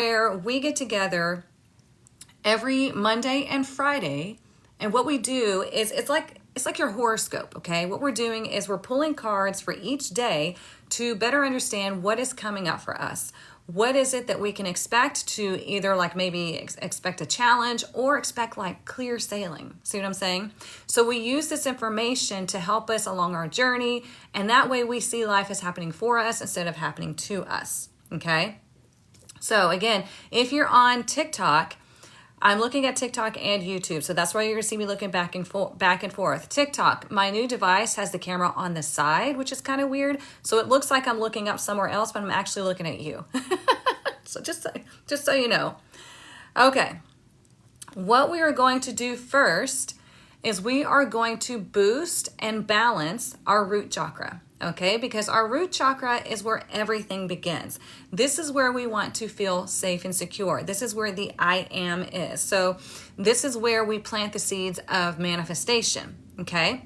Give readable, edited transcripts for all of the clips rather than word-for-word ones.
where we get together every Monday and Friday, and what we do is it's like your horoscope, okay? What we're doing is we're pulling cards for each day to better understand what is coming up for us. What is it that we can expect to either like maybe expect a challenge or expect like clear sailing? See what I'm saying? So we use this information to help us along our journey, and that way we see life as happening for us instead of happening to us, okay? So again, if you're on TikTok, I'm looking at TikTok and YouTube, so that's why you're gonna see me looking back and forth. TikTok, my new device has the camera on the side, which is kind of weird. So it looks like I'm looking up somewhere else, but I'm actually looking at you. So just so you know. Okay, what we are going to do first is we are going to boost and balance our root chakra. Okay, because our root chakra is where everything begins. This is where we want to feel safe and secure. This is where the I am is. So this is where we plant the seeds of manifestation, okay?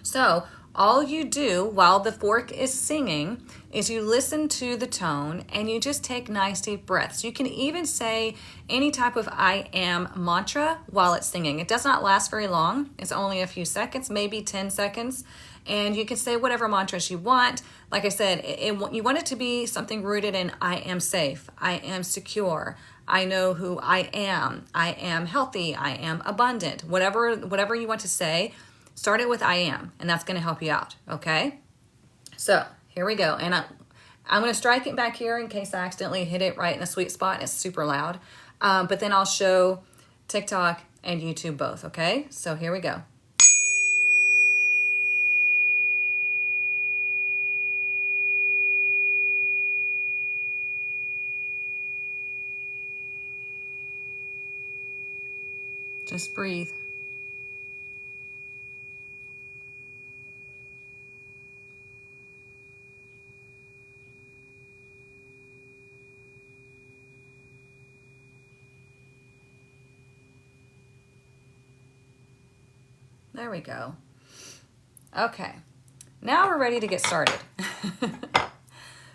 So all you do while the fork is singing is you listen to the tone and you just take nice deep breaths. You can even say any type of I am mantra while it's singing. It does not last very long. It's only a few seconds, maybe 10 seconds. And you can say whatever mantras you want. Like I said, you want it to be something rooted in I am safe, I am secure, I know who I am healthy, I am abundant. Whatever you want to say, start it with I am, and that's going to help you out, okay? So here we go. And I'm going to strike it back here in case I accidentally hit it right in the sweet spot and it's super loud. But then I'll show TikTok and YouTube both, okay? So here we go. Just breathe. There we go. Okay, now we're ready to get started.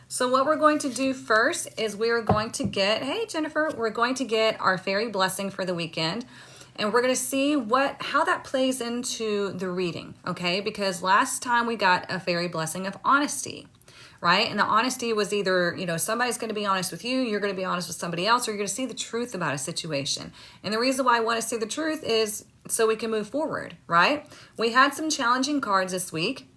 So what we're going to do first is we're going to get, hey Jennifer, we're going to get our fairy blessing for the weekend. And we're going to see how that plays into the reading, okay? Because last time we got a fairy blessing of honesty, right? And the honesty was either, somebody's going to be honest with you, you're going to be honest with somebody else, or you're going to see the truth about a situation. And the reason why I want to see the truth is so we can move forward, right? We had some challenging cards this week,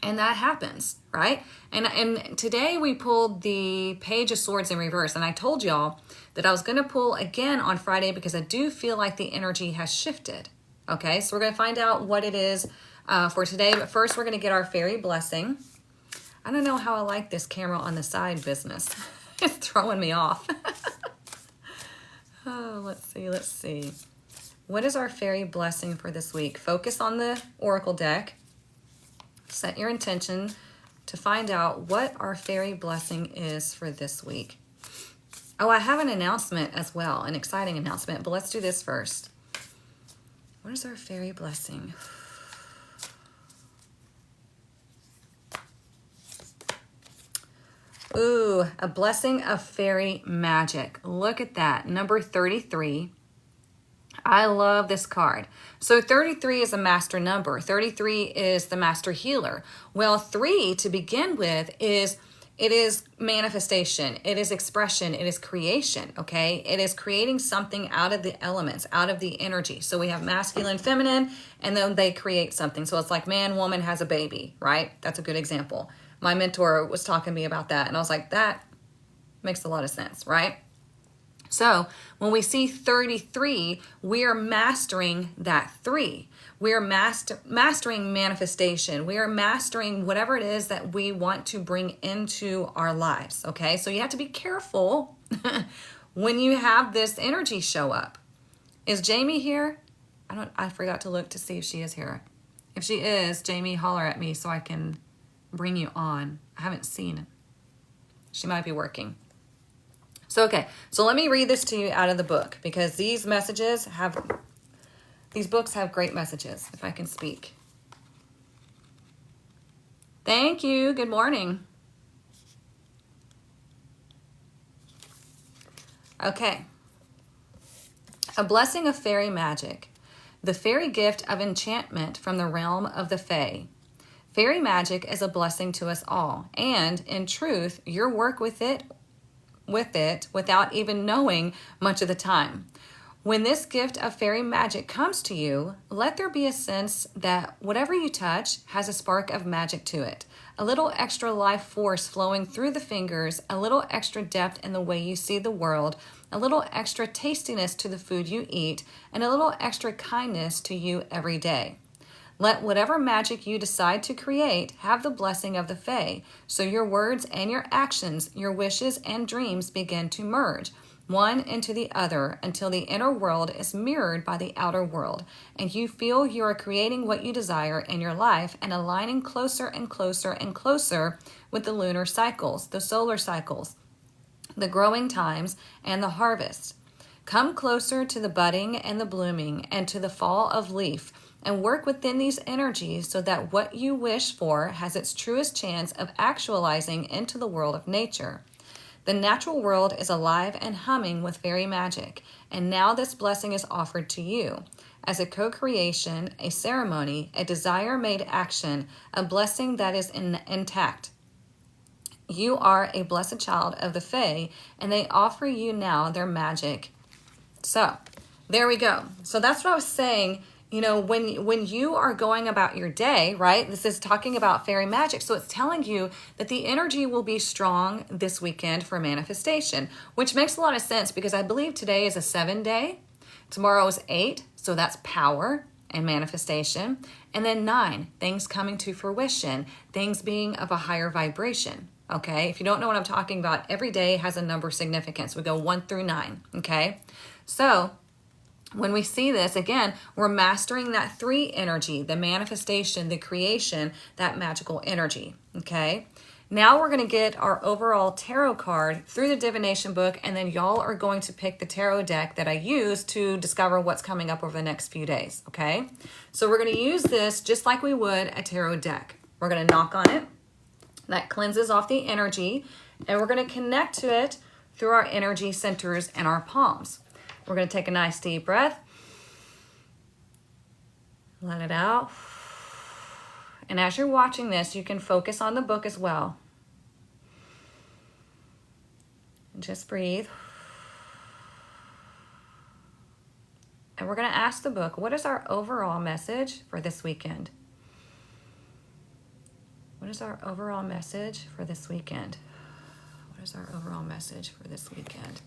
and that happens, right? And today we pulled the Page of Swords in reverse, and I told y'all that I was going to pull again on Friday because I do feel like the energy has shifted. Okay, so we're going to find out what it is for today. But first, we're going to get our fairy blessing. I don't know how I like this camera on the side business. It's throwing me off. Oh, let's see. What is our fairy blessing for this week? Focus on the oracle deck. Set your intention to find out what our fairy blessing is for this week. Oh, I have an announcement as well, an exciting announcement, but let's do this first. What is our fairy blessing? Ooh, a blessing of fairy magic. Look at that, number 33. I love this card. So 33 is a master number. 33 is the master healer. Well, 3 to begin with it is manifestation, it is expression, it is creation, okay? It is creating something out of the elements, out of the energy. So we have masculine, feminine, and then they create something. So it's like man, woman has a baby, right? That's a good example. My mentor was talking to me about that, and I was like, that makes a lot of sense, right? So when we see 33, we are mastering that 3. We are mastering manifestation. We are mastering whatever it is that we want to bring into our lives, okay? So you have to be careful when you have this energy show up. Is Jamie here? I forgot to look to see if she is here. If she is, Jamie, holler at me so I can bring you on. I haven't seen it. She might be working. So, okay, so let me read this to you out of the book because these books have great messages, if I can speak. Thank you. Good morning. Okay. A blessing of fairy magic. The fairy gift of enchantment from the realm of the fae. Fairy magic is a blessing to us all, and in truth, your work with it without even knowing much of the time. When this gift of fairy magic comes to you, let there be a sense that whatever you touch has a spark of magic to it, a little extra life force flowing through the fingers, a little extra depth in the way you see the world, a little extra tastiness to the food you eat, and a little extra kindness to you every day. Let whatever magic you decide to create have the blessing of the Fae, so your words and your actions, your wishes and dreams begin to merge, one into the other, until the inner world is mirrored by the outer world, and you feel you are creating what you desire in your life and aligning closer and closer and closer with the lunar cycles, the solar cycles, the growing times, and the harvest. Come closer to the budding and the blooming and to the fall of leaf, and work within these energies so that what you wish for has its truest chance of actualizing into the world of nature. The natural world is alive and humming with fairy magic, and now this blessing is offered to you as a co-creation, a ceremony, a desire made action, a blessing that is intact. You are a blessed child of the Fae, and they offer you now their magic. So, there we go. So that's what I was saying. You know, when you are going about your day, right? This is talking about fairy magic. So it's telling you that the energy will be strong this weekend for manifestation, which makes a lot of sense because I believe today is a 7-day. Tomorrow is 8. So that's power and manifestation. And then 9, things coming to fruition, things being of a higher vibration. Okay. If you don't know what I'm talking about, every day has a number significance. We go 1 through 9. Okay. So when we see this, again, we're mastering that 3 energy, the manifestation, the creation, that magical energy, okay? Now we're going to get our overall tarot card through the divination book, and then y'all are going to pick the tarot deck that I use to discover what's coming up over the next few days, okay? So we're going to use this just like we would a tarot deck. We're going to knock on it. That cleanses off the energy, and we're going to connect to it through our energy centers and our palms. We're going to take a nice deep breath. Let it out. And as you're watching this, you can focus on the book as well. And just breathe. And we're going to ask the book, what is our overall message for this weekend? What is our overall message for this weekend? What is our overall message for this weekend?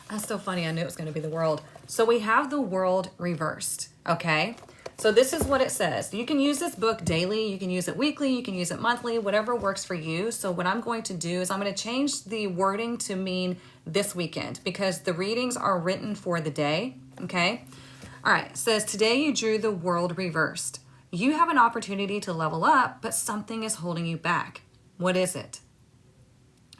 That's so funny. I knew it was going to be the world. So we have the world reversed, okay? So this is what it says. You can use this book daily. You can use it weekly. You can use it monthly, whatever works for you. So what I'm going to do is I'm going to change the wording to mean this weekend because the readings are written for the day, okay? All right, it says, today you drew the world reversed. You have an opportunity to level up, but something is holding you back. What is it?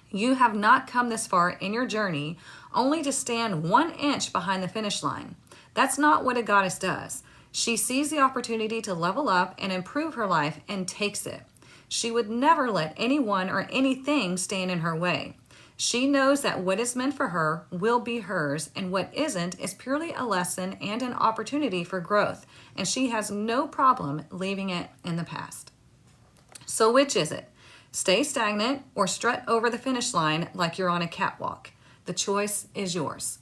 You have not come this far in your journey only to stand 1 inch behind the finish line. That's not what a goddess does. She sees the opportunity to level up and improve her life and takes it. She would never let anyone or anything stand in her way. She knows that what is meant for her will be hers, and what isn't is purely a lesson and an opportunity for growth, and she has no problem leaving it in the past. So which is it? Stay stagnant or strut over the finish line like you're on a catwalk. The choice is yours.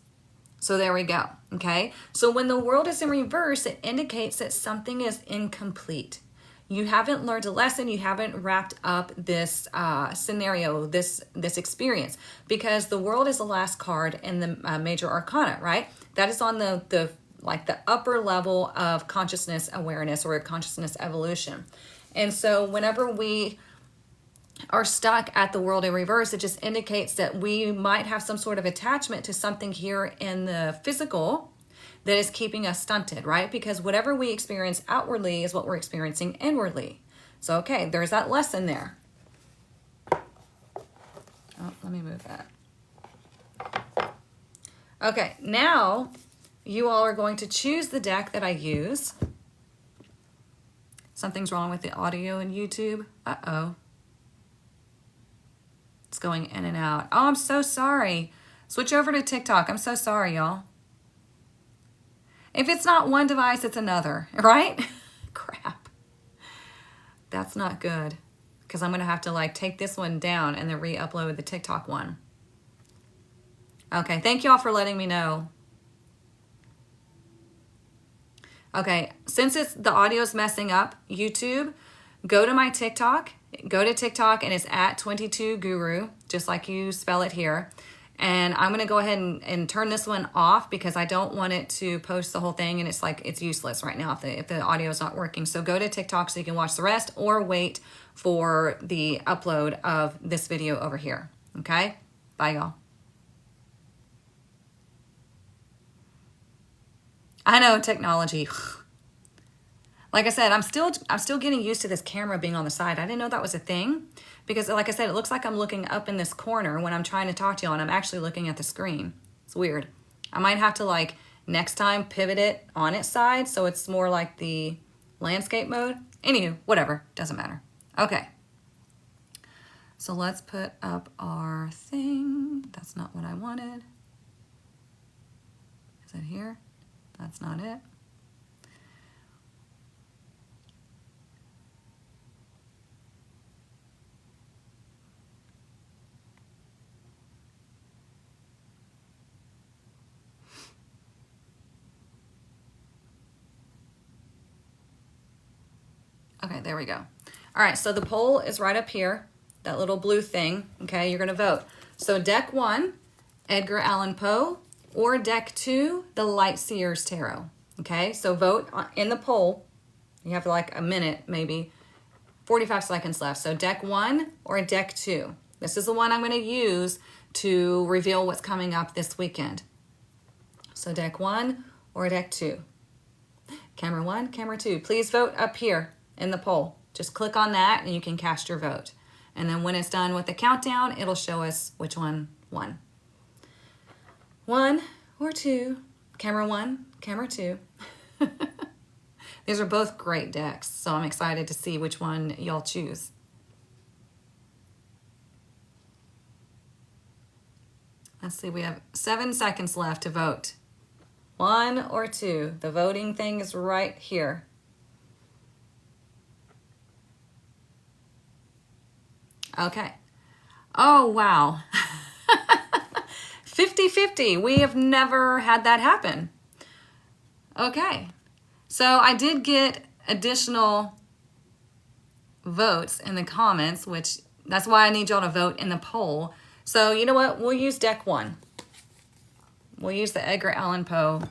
So there we go, okay? So when the world is in reverse, it indicates that something is incomplete. You haven't learned a lesson. You haven't wrapped up this scenario, this experience, because the world is the last card in the major arcana, right? That is on the upper level of consciousness awareness or consciousness evolution. And so whenever we are stuck at the world in reverse, it just indicates that we might have some sort of attachment to something here in the physical that is keeping us stunted, right? Because whatever we experience outwardly is what we're experiencing inwardly. So, okay, there's that lesson there. Oh, let me move that. Okay, now you all are going to choose the deck that I use. Something's wrong with the audio in YouTube. Uh-oh. It's going in and out. Oh, I'm so sorry. Switch over to TikTok. I'm so sorry, y'all. If it's not one device, it's another, right? Crap. That's not good, because I'm going to have to like take this one down and then re-upload the TikTok one. Okay, thank y'all for letting me know. Okay, since the audio's messing up, YouTube, go to my TikTok. Go to TikTok and it's at 22guru, just like you spell it here. And I'm going to go ahead and turn this one off because I don't want it to post the whole thing, and it's like it's useless right now if the audio is not working. So go to TikTok so you can watch the rest, or wait for the upload of this video over here. Okay? Bye, y'all. I know, technology. Like I said, I'm still getting used to this camera being on the side. I didn't know that was a thing, because like I said, it looks like I'm looking up in this corner when I'm trying to talk to y'all, and I'm actually looking at the screen. It's weird. I might have to like next time pivot it on its side so it's more like the landscape mode. Anywho, whatever, doesn't matter. Okay. So let's put up our thing. That's not what I wanted. Is it here? That's not it. Okay, there we go. All right, so the poll is right up here, that little blue thing. Okay, you're going to vote. So deck 1, Edgar Allan Poe, or deck 2, the Light Seers Tarot. Okay, so vote in the poll. You have like a minute, maybe 45 seconds left. So deck 1 or deck 2. This is the one I'm going to use to reveal what's coming up this weekend. So deck 1 or deck 2. Camera 1, camera 2. Please vote up here in the poll. Just click on that and you can cast your vote. And then when it's done with the countdown, it'll show us which one won. 1 or 2. Camera 1, camera 2. These are both great decks, so I'm excited to see which one y'all choose. Let's see, we have 7 seconds left to vote. 1 or 2. The voting thing is right here. Okay. Oh, wow. 50-50. We have never had that happen. Okay. So I did get additional votes in the comments, which that's why I need y'all to vote in the poll. So you know what? We'll use deck 1. We'll use the Edgar Allan Poe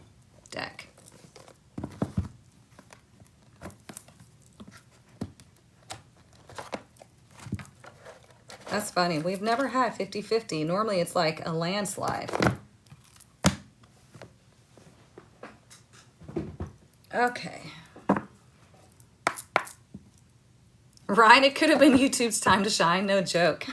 deck. That's funny. We've never had 50-50. Normally it's like a landslide. Okay. Right? It could have been YouTube's time to shine. No joke.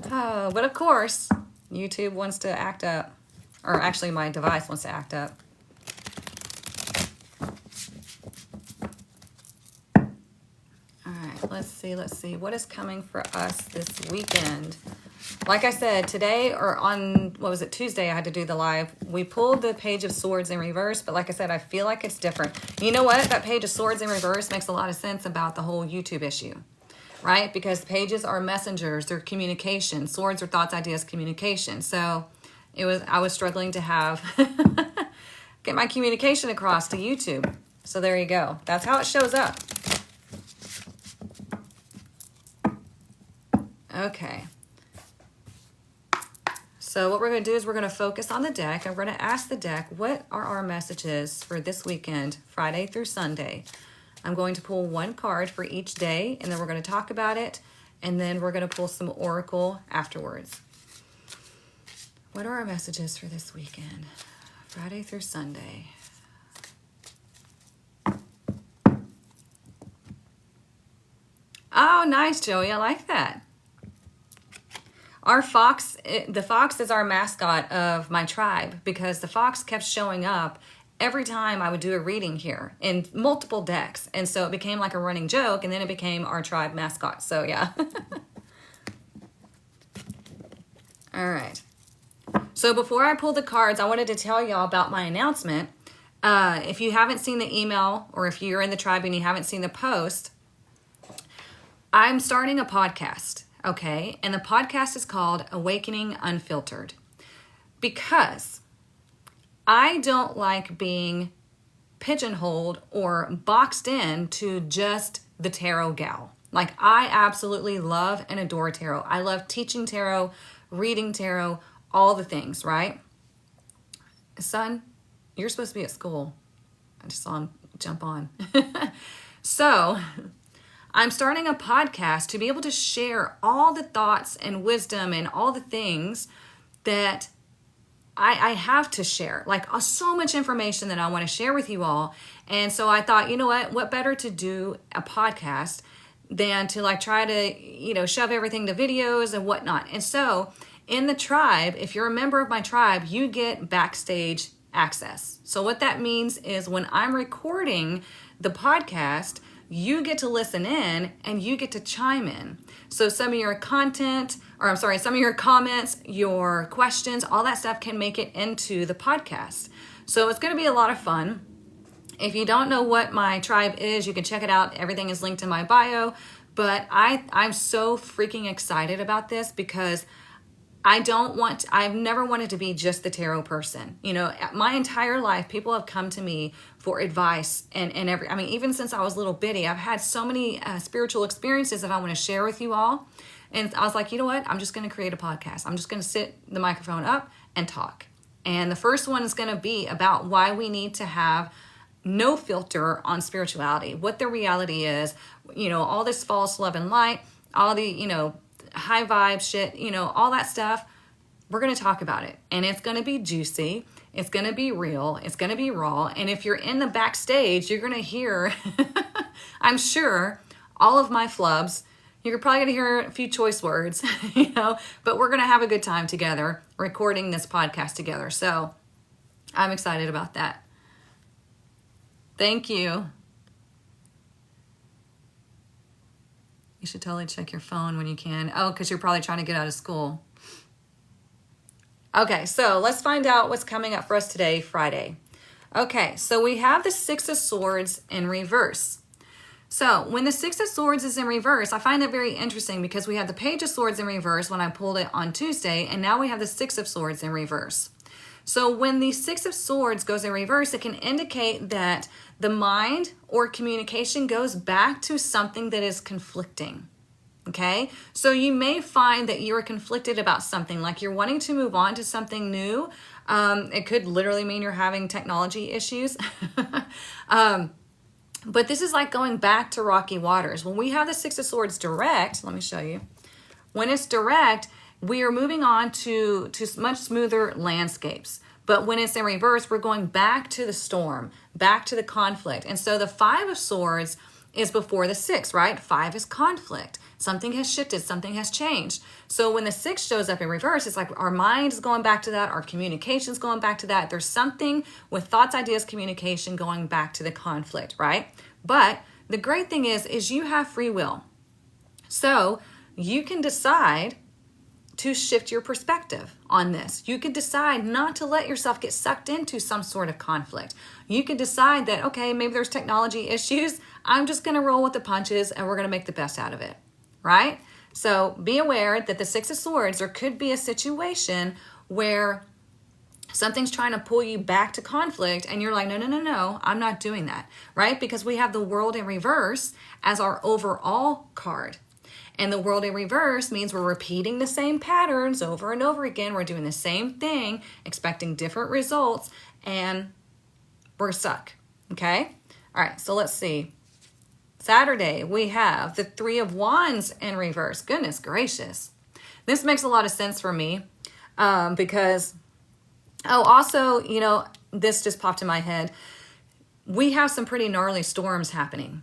Oh, but of course, YouTube wants to act up. Or actually, my device wants to act up. Let's see. What is coming for us this weekend? Like I said, today or on, what was it, Tuesday, I had to do the live. We pulled the Page of Swords in reverse, but like I said, I feel like it's different. You know what? That Page of Swords in reverse makes a lot of sense about the whole YouTube issue, right? Because pages are messengers, they're communication. Swords are thoughts, ideas, communication. So I was struggling to have, get my communication across to YouTube. So there you go. That's how it shows up. Okay. So what we're going to do is we're going to focus on the deck. I'm going to ask the deck, what are our messages for this weekend, Friday through Sunday? I'm going to pull 1 card for each day, and then we're going to talk about it, and then we're going to pull some oracle afterwards. What are our messages for this weekend, Friday through Sunday? Oh, nice, Joey. I like that. Our fox, the fox is our mascot of my tribe, because the fox kept showing up every time I would do a reading here in multiple decks. And so it became like a running joke, and then it became our tribe mascot. So yeah. All right. So before I pull the cards, I wanted to tell y'all about my announcement. If you haven't seen the email, or if you're in the tribe and you haven't seen the post, I'm starting a podcast, okay? And the podcast is called Awakening Unfiltered, because I don't like being pigeonholed or boxed in to just the tarot gal. Like, I absolutely love and adore tarot. I love teaching tarot, reading tarot, all the things, right? Son, you're supposed to be at school. I just saw him jump on. So I'm starting a podcast to be able to share all the thoughts and wisdom and all the things that I have to share. Like, so much information that I want to share with you all. And so I thought, you know what better to do a podcast than to like try to, shove everything to videos and whatnot. And so in the tribe, if you're a member of my tribe, you get backstage access. So what that means is when I'm recording the podcast, you get to listen in and you get to chime in. So some of your comments, your questions, all that stuff can make it into the podcast. So it's going to be a lot of fun. If you don't know what my tribe is, you can check it out. Everything is linked in my bio. But I'm so freaking excited about this because I've never wanted to be just the tarot person. My entire life, people have come to me for advice and even since I was little bitty, I've had so many spiritual experiences that I want to share with you all. And I was like, you know what? I'm just going to create a podcast. I'm just going to sit the microphone up and talk. And the first one is going to be about why we need to have no filter on spirituality, what the reality is, all this false love and light, all the, high vibe shit, all that stuff. We're going to talk about it, and it's going to be juicy. It's going to be real. It's going to be raw. And if you're in the backstage, you're going to hear, I'm sure, all of my flubs. You're probably going to hear a few choice words, but we're going to have a good time together recording this podcast together. So I'm excited about that. Thank you. You should totally check your phone when you can. Oh, because you're probably trying to get out of school. Okay, so let's find out what's coming up for us today, Friday. Okay, so we have the Six of Swords in reverse. So when the Six of Swords is in reverse, I find that very interesting because we have the Page of Swords in reverse when I pulled it on Tuesday, and now we have the Six of Swords in reverse. So when the Six of Swords goes in reverse, it can indicate that the mind or communication goes back to something that is conflicting. Okay, so you may find that you're conflicted about something, like you're wanting to move on to something new. It could literally mean you're having technology issues. But this is like going back to rocky waters. When we have the Six of Swords direct, let me show you. When it's direct, we are moving on to much smoother landscapes. But when it's in reverse, we're going back to the storm, back to the conflict. And so the Five of Swords is before the Six, right? Five is conflict. Something has shifted, something has changed. So when the Six shows up in reverse, it's like our mind is going back to that, our communication is going back to that. There's something with thoughts, ideas, communication going back to the conflict, right? But the great thing is you have free will. So you can decide to shift your perspective on this. You could decide not to let yourself get sucked into some sort of conflict. You could decide that, okay, maybe there's technology issues. I'm just going to roll with the punches and we're going to make the best out of it, right? So be aware that the Six of Swords, there could be a situation where something's trying to pull you back to conflict and you're like, no, I'm not doing that, right? Because we have the World in reverse as our overall card. And the World in reverse means we're repeating the same patterns over and over again. We're doing the same thing, expecting different results, and we're stuck, okay? All right, so let's see. Saturday, we have the Three of Wands in reverse. Goodness gracious. This makes a lot of sense for me because, also, this just popped in my head. We have some pretty gnarly storms happening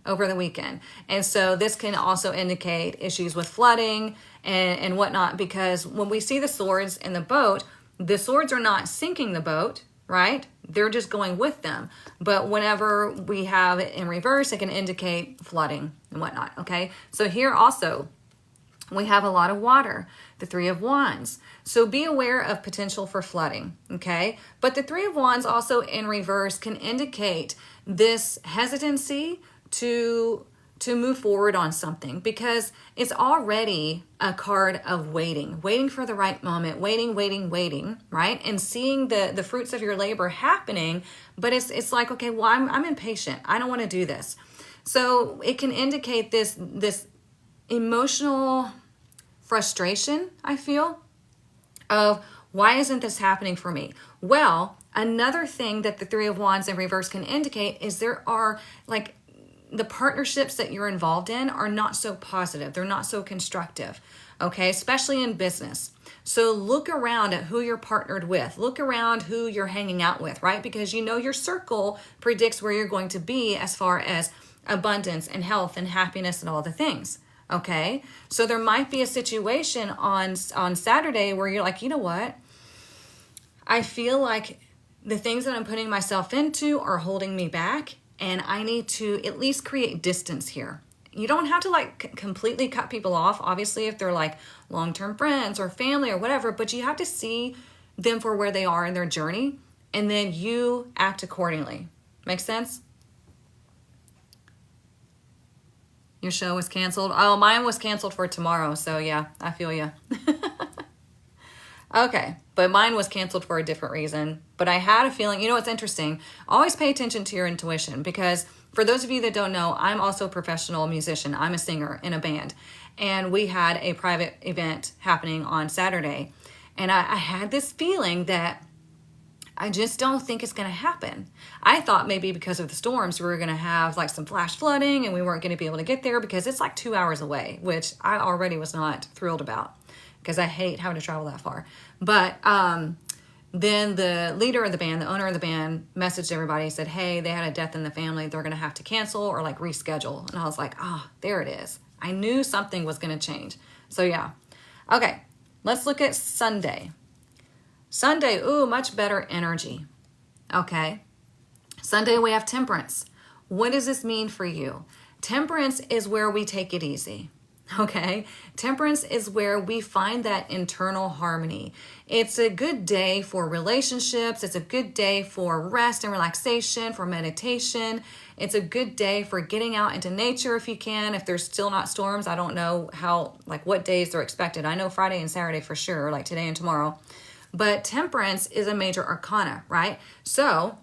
over the weekend. And so this can also indicate issues with flooding and whatnot, because when we see the swords in the boat, the swords are not sinking the boat, right? They're just going with them. But whenever we have it in reverse, it can indicate flooding and whatnot, okay? So here also, we have a lot of water. the Three of Wands. So be aware of potential for flooding, okay? But the Three of Wands also in reverse can indicate this hesitancy to move forward on something, because it's already a card of waiting for the right moment, waiting, right? And seeing the fruits of your labor happening, but it's like, okay, well, I'm impatient. I don't want to do this. So it can indicate this emotional frustration, I feel, of why isn't this happening for me? Well, another thing that the Three of Wands in reverse can indicate is there are like the partnerships that you're involved in are not so positive. They're not so constructive, okay? Especially in business. So look around at who you're partnered with. Look around who you're hanging out with, right? Because you know your circle predicts where you're going to be as far as abundance and health and happiness and all the things, okay? So there might be a situation on Saturday where you're like, you know what? I feel like the things that I'm putting myself into are holding me back, and I need to at least create distance here. You don't have to like completely cut people off, obviously, if they're like long-term friends or family or whatever, but you have to see them for where they are in their journey, and then you act accordingly. Make sense? Your show was canceled? Oh, mine was canceled for tomorrow, so yeah, I feel you. Okay, but mine was canceled for a different reason. But I had a feeling, you know what's interesting? Always pay attention to your intuition, because for those of you that don't know, I'm also a professional musician. I'm a singer in a band. And we had a private event happening on Saturday. And I had this feeling that I just don't think it's going to happen. I thought maybe because of the storms, we were going to have like some flash flooding and we weren't going to be able to get there because it's like 2 hours away, which I already was not thrilled about, because I hate having to travel that far. But then the leader of the band, the owner of the band, messaged everybody, said, hey, they had a death in the family. They're going to have to cancel or like reschedule. And I was like, oh, there it is. I knew something was going to change. So yeah. Okay, let's look at Sunday. Sunday, ooh, much better energy. Okay. Sunday, we have Temperance. What does this mean for you? Temperance is where we take it easy. Okay, Temperance is where we find that internal harmony. It's a good day for relationships. It's a good day for rest and relaxation, for meditation. It's a good day for getting out into nature if you can. If there's still not storms, I don't know how, like what days they're expected. I know Friday and Saturday for sure, like today and tomorrow. But Temperance is a major arcana, right? So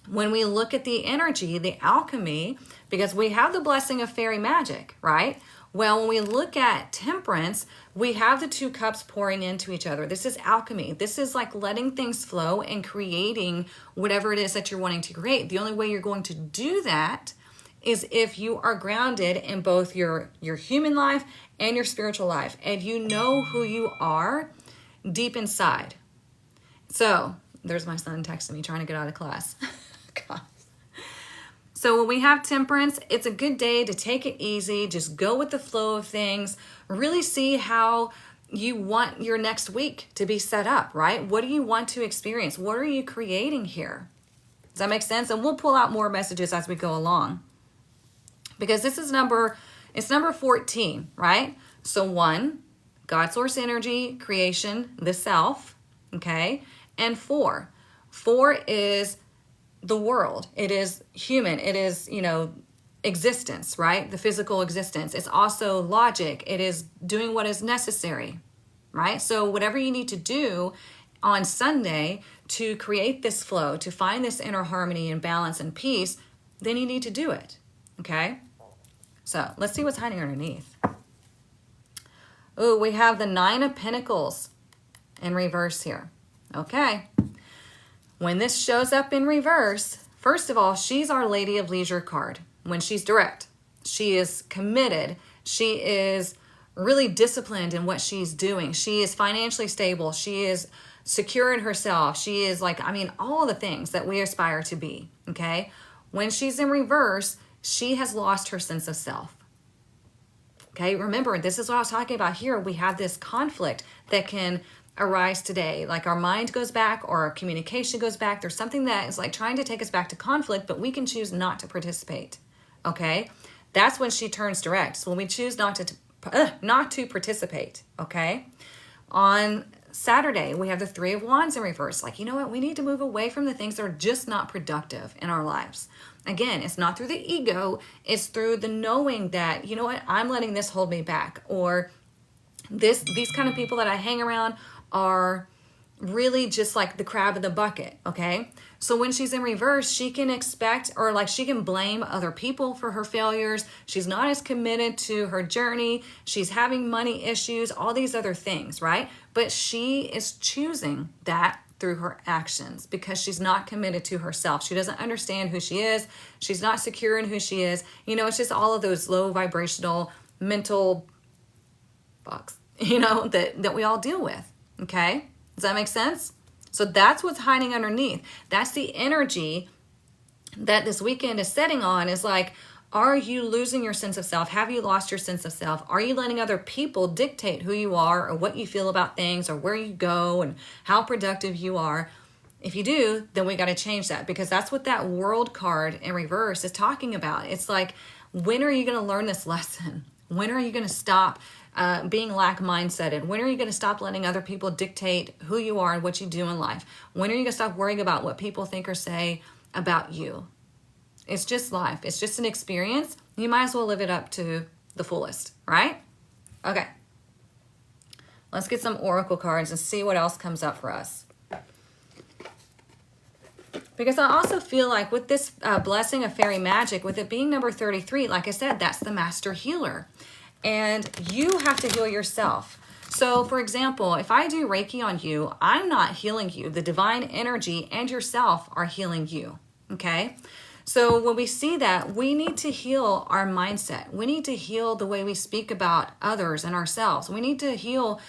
when we look at the energy, the alchemy, because we have the blessing of fairy magic, right? Well, when we look at Temperance, we have the two cups pouring into each other. This is alchemy. This is like letting things flow and creating whatever it is that you're wanting to create. The only way you're going to do that is if you are grounded in both your human life and your spiritual life, and you know who you are deep inside. So there's my son texting me trying to get out of class. God. So when we have Temperance, it's a good day to take it easy, just go with the flow of things, really see how you want your next week to be set up, right? What do you want to experience? What are you creating here? Does that make sense? And we'll pull out more messages as we go along, because this is number 14, right? So 1, God source energy, creation, the self, okay? And 4 is the world. It is human. It is, existence, right? The physical existence. It's also logic. It is doing what is necessary, right? So whatever you need to do on Sunday to create this flow, to find this inner harmony and balance and peace, then you need to do it, okay? So let's see what's hiding underneath. Oh, we have the 9 of Pentacles in reverse here. Okay. When this shows up in reverse, first of all, she's our Lady of Leisure card. When she's direct, she is committed. She is really disciplined in what she's doing. She is financially stable. She is secure in herself. She is all the things that we aspire to be, okay? When she's in reverse, she has lost her sense of self. Okay, remember, this is what I was talking about here. We have this conflict that can arise today. Like our mind goes back or our communication goes back. There's something that is like trying to take us back to conflict, but we can choose not to participate. Okay, that's when she turns direct. So when we choose not to participate. Okay, On Saturday, we have the Three of Wands in reverse. Like, you know what? We need to move away from the things that are just not productive in our lives. Again, it's not through the ego. It's through the knowing that, you know what? I'm letting this hold me back. Or these kind of people that I hang around are really just like the crab in the bucket, okay? So when she's in reverse, she can expect, or like she can blame other people for her failures. She's not as committed to her journey. She's having money issues, all these other things, right? But she is choosing that through her actions because she's not committed to herself. She doesn't understand who she is. She's not secure in who she is. You know, it's just all of those low vibrational mental bugs, you know, that we all deal with, okay? Does that make sense? So that's what's hiding underneath. That's the energy that this weekend is setting on, is like, are you losing your sense of self? Have you lost your sense of self? Are you letting other people dictate who you are or what you feel about things or where you go and how productive you are? If you do, then we got to change that, because that's what that World card in reverse is talking about. It's like, when are you going to learn this lesson? When are you going to stop being lack mindseted? When are you going to stop letting other people dictate who you are and what you do in life? When are you going to stop worrying about what people think or say about you? It's just life. It's just an experience. You might as well live it up to the fullest, right? Okay. Let's get some oracle cards and see what else comes up for us. Because I also feel like with this blessing of fairy magic, with it being number 33, like I said, that's the master healer. And you have to heal yourself. So, for example, if I do Reiki on you, I'm not healing you. The divine energy and yourself are healing you, okay? So when we see that, we need to heal our mindset. We need to heal the way we speak about others and ourselves. We need to heal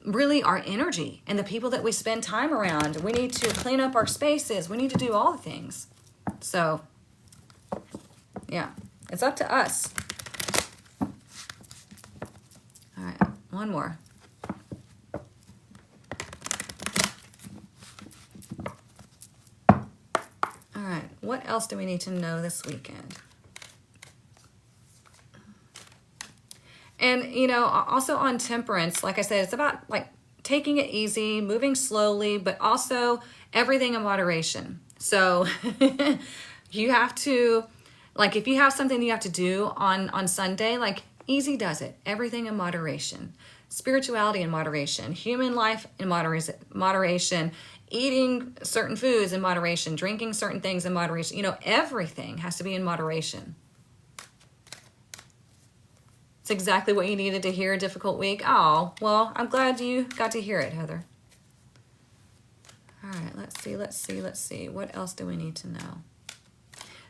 really our energy and the people that we spend time around. We need to clean up our spaces. We need to do all the things. So, yeah, it's up to us. All right, one more. All right, what else do we need to know this weekend? And, you know, also on temperance, like I said, it's about like taking it easy, moving slowly, but also everything in moderation. So you have to, like, if you have something you have to do on Sunday, like, easy does it. Everything in moderation. Spirituality in moderation. Human life in moderation. Eating certain foods in moderation. Drinking certain things in moderation. You know, everything has to be in moderation. It's exactly what you needed to hear a difficult week. Oh, well, I'm glad you got to hear it, Heather. All right, let's see. What else do we need to know?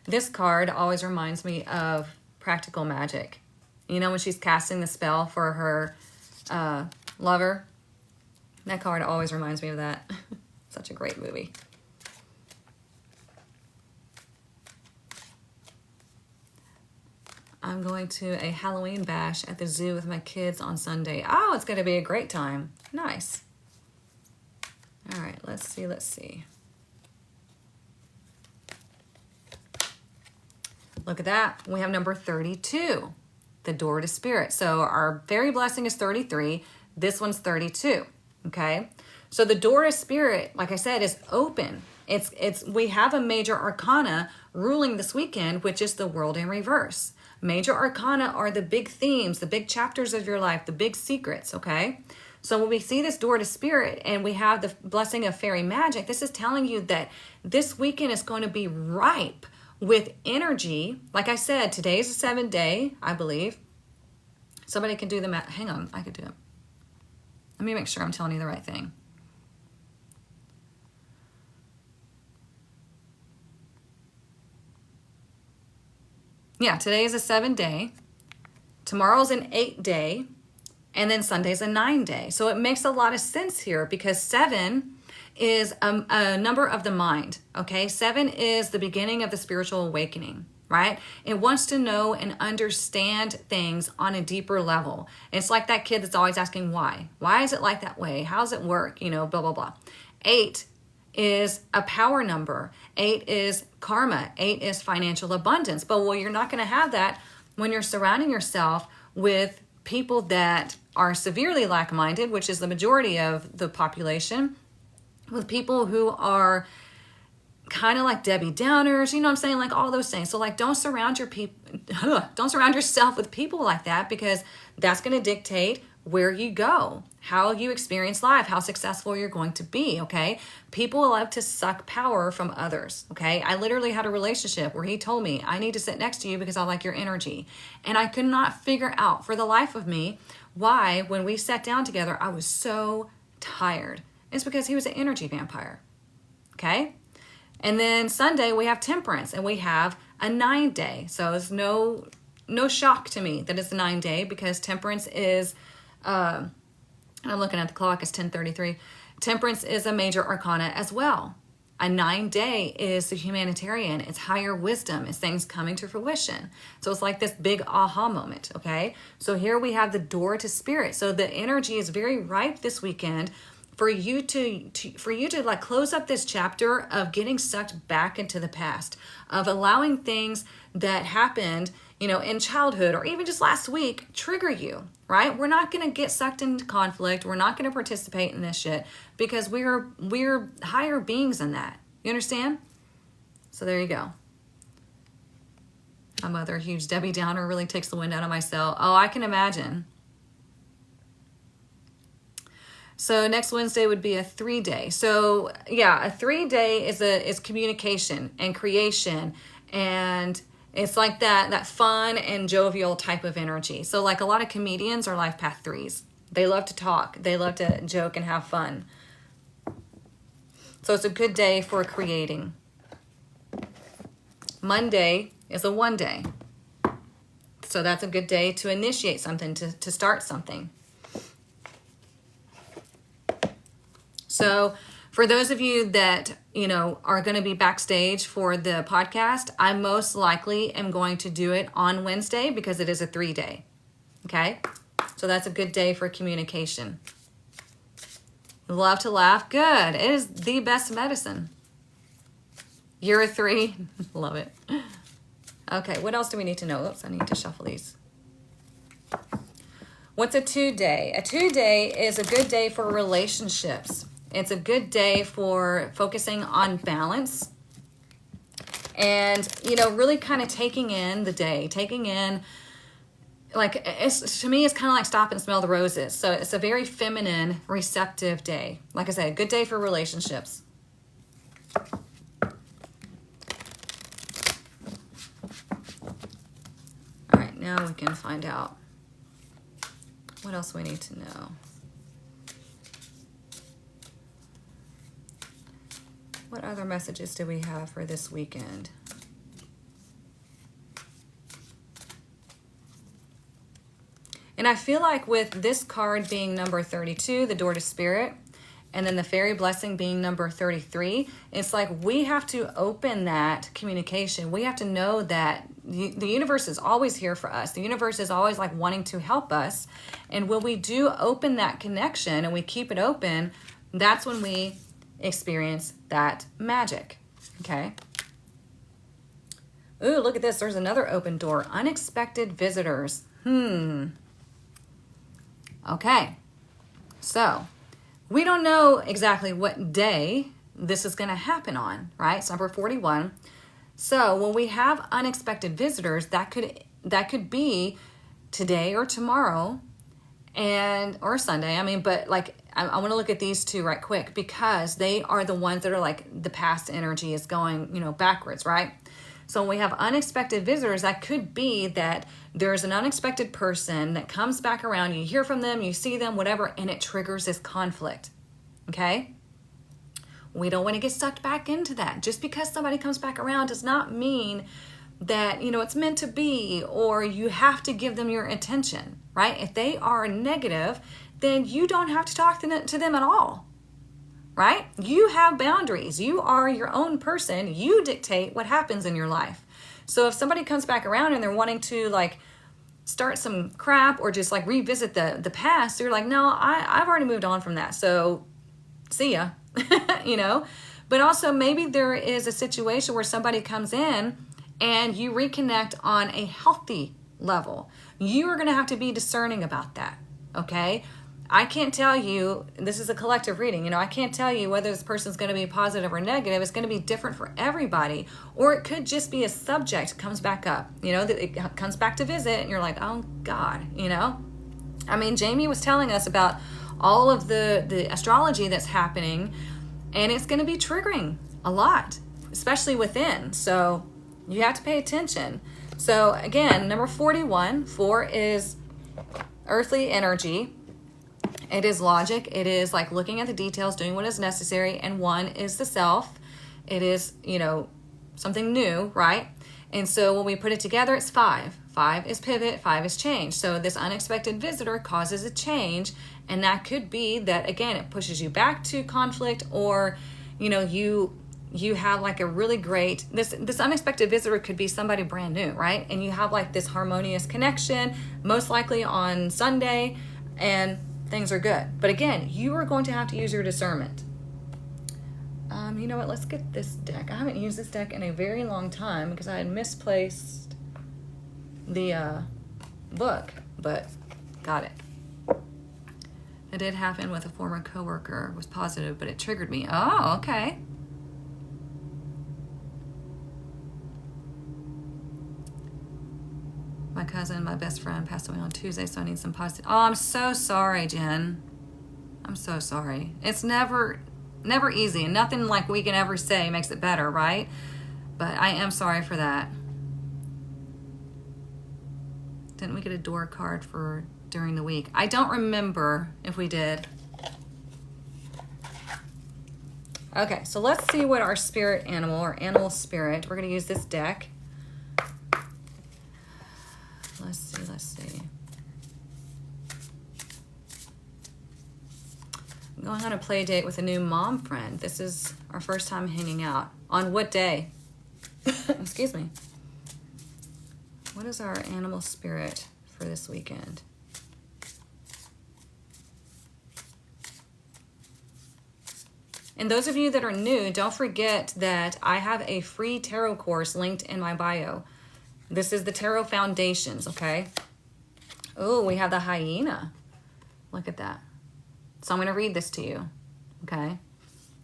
This card always reminds me of Practical Magic. You know, when she's casting the spell for her lover? That card always reminds me of that. Such a great movie. I'm going to a Halloween bash at the zoo with my kids on Sunday. Oh, it's going to be a great time. Nice. All right, let's see. Look at that. We have number 32, the door to spirit. So our fairy blessing is 33. This one's 32, okay? So the door to spirit, like I said, is open. We have a major arcana ruling this weekend, which is the world in reverse. Major arcana are the big themes, the big chapters of your life, the big secrets, okay? So when we see this door to spirit and we have the blessing of fairy magic, this is telling you that this weekend is going to be ripe with energy. Like I said, today's the 7th day, I believe. Somebody can do the math. Hang on, I could do it. Let me make sure I'm telling you the right thing. Yeah, today is a 7th day. Tomorrow's an 8th day. And then Sunday's a 9th day. So it makes a lot of sense here because 7 is a number of the mind, okay? 7 is the beginning of the spiritual awakening, right? It wants to know and understand things on a deeper level. It's like that kid that's always asking why. Why is it like that way? How does it work? You know, blah, blah, blah. 8 is a power number. 8 is karma. 8 is financial abundance. But well, you're not going to have that when you're surrounding yourself with people that are severely lack-minded, which is the majority of the population, with people who are kind of like Debbie Downers, you know what I'm saying? Like all those things. So like don't surround yourself with people like that, because that's going to dictate where you go, how you experience life, how successful you're going to be, okay? People love to suck power from others, okay? I literally had a relationship where he told me, I need to sit next to you because I like your energy. And I could not figure out for the life of me why, when we sat down together, I was so tired. It's because he was an energy vampire, okay? And then Sunday we have Temperance, and we have a 9-day. So it's no shock to me that it's a 9-day, because Temperance is, I'm looking at the clock, it's 10:33. Temperance is a major arcana as well. A 9-day is the humanitarian. It's higher wisdom. It's things coming to fruition. So it's like this big aha moment, okay? So here we have the door to spirit. So the energy is very ripe this weekend for you to like close up this chapter of getting sucked back into the past, of allowing things that happened, in childhood or even just last week trigger you, right? We're not going to get sucked into conflict. We're not going to participate in this shit, because we're higher beings than that. You understand? So there you go. My mother, huge Debbie Downer, really takes the wind out of my sail. Oh, I can imagine. So next Wednesday would be a 3-day. So yeah, a 3-day is communication and creation, and it's like that fun and jovial type of energy. So like a lot of comedians are life path 3s. They love to talk. They love to joke and have fun. So it's a good day for creating. Monday is a 1-day. So that's a good day to initiate something, to start something. So for those of you that, are going to be backstage for the podcast, I most likely am going to do it on Wednesday, because it is a 3-day. Okay? So that's a good day for communication. Love to laugh. Good. It is the best medicine. You're a 3. Love it. Okay, what else do we need to know? Oops, I need to shuffle these. What's a 2-day? A 2-day is a good day for relationships. It's a good day for focusing on balance and, really kind of taking in the day, taking in, like, to me, it's kind of like stop and smell the roses. So it's a very feminine, receptive day. Like I said, a good day for relationships. All right, now we can find out what else we need to know. What other messages do we have for this weekend? And I feel like with this card being number 32, the door to spirit, and then the fairy blessing being number 33, it's like we have to open that communication. We have to know that the universe is always here for us. The universe is always like wanting to help us. And when we do open that connection and we keep it open, that's when we experience that magic. Okay. Ooh, look at this. There's another open door. Unexpected visitors. Okay. So we don't know exactly what day this is going to happen on, right? It's number 41. So when we have unexpected visitors, that could be today or tomorrow or Sunday. But like, I want to look at these two right quick, because they are the ones that are like the past energy is going, backwards, right? So when we have unexpected visitors, that could be that there's an unexpected person that comes back around. You hear from them, you see them, whatever, and it triggers this conflict, okay? We don't want to get sucked back into that. Just because somebody comes back around does not mean that, it's meant to be, or you have to give them your attention, right? If they are negative, then you don't have to talk to them at all, right? You have boundaries. You are your own person. You dictate what happens in your life. So if somebody comes back around and they're wanting to like start some crap or just like revisit the past, you're like, no, I've already moved on from that. So see ya, But also maybe there is a situation where somebody comes in and you reconnect on a healthy level. You are going to have to be discerning about that, okay? I can't tell you, this is a collective reading, you know, I can't tell you whether this person's going to be positive or negative. It's going to be different for everybody. Or it could just be a subject comes back up, you know, that it comes back to visit and you're like, oh God, you know? I mean, Jamie was telling us about all of the astrology that's happening, and it's going to be triggering a lot, especially within. So you have to pay attention. So again, number 41, 4 is earthly energy. It is logic. It is like looking at the details, doing what is necessary. And 1 is the self. It is, you know, something new, right? And so when we put it together, it's 5. 5 is pivot, 5 is change. So this unexpected visitor causes a change. And that could be that, again, it pushes you back to conflict, or, you know, you have like a really great, this unexpected visitor could be somebody brand new, right? And you have like this harmonious connection, most likely on Sunday, and things are good. But again, you are going to have to use your discernment. You know what? Let's get this deck. I haven't used this deck in a very long time because I had misplaced the book, but got it. It did happen with a former coworker. It was positive, but it triggered me. Oh, okay. My cousin, my best friend, passed away on Tuesday, so I need some positive. Oh, I'm so sorry, Jen. I'm so sorry. It's never easy, and nothing like we can ever say makes it better, right? But I am sorry for that. Didn't we get a door card for during the week? I don't remember if we did. Okay, so let's see what our spirit animal, or animal spirit, we're going to use this deck. Let's see. I'm going on a play date with a new mom friend. This is our first time hanging out. On what day? Excuse me. What is our animal spirit for this weekend? And those of you that are new, don't forget that I have a free tarot course linked in my bio. This is the Tarot Foundations, okay? Oh, we have the hyena. Look at that. So I'm going to read this to you, okay?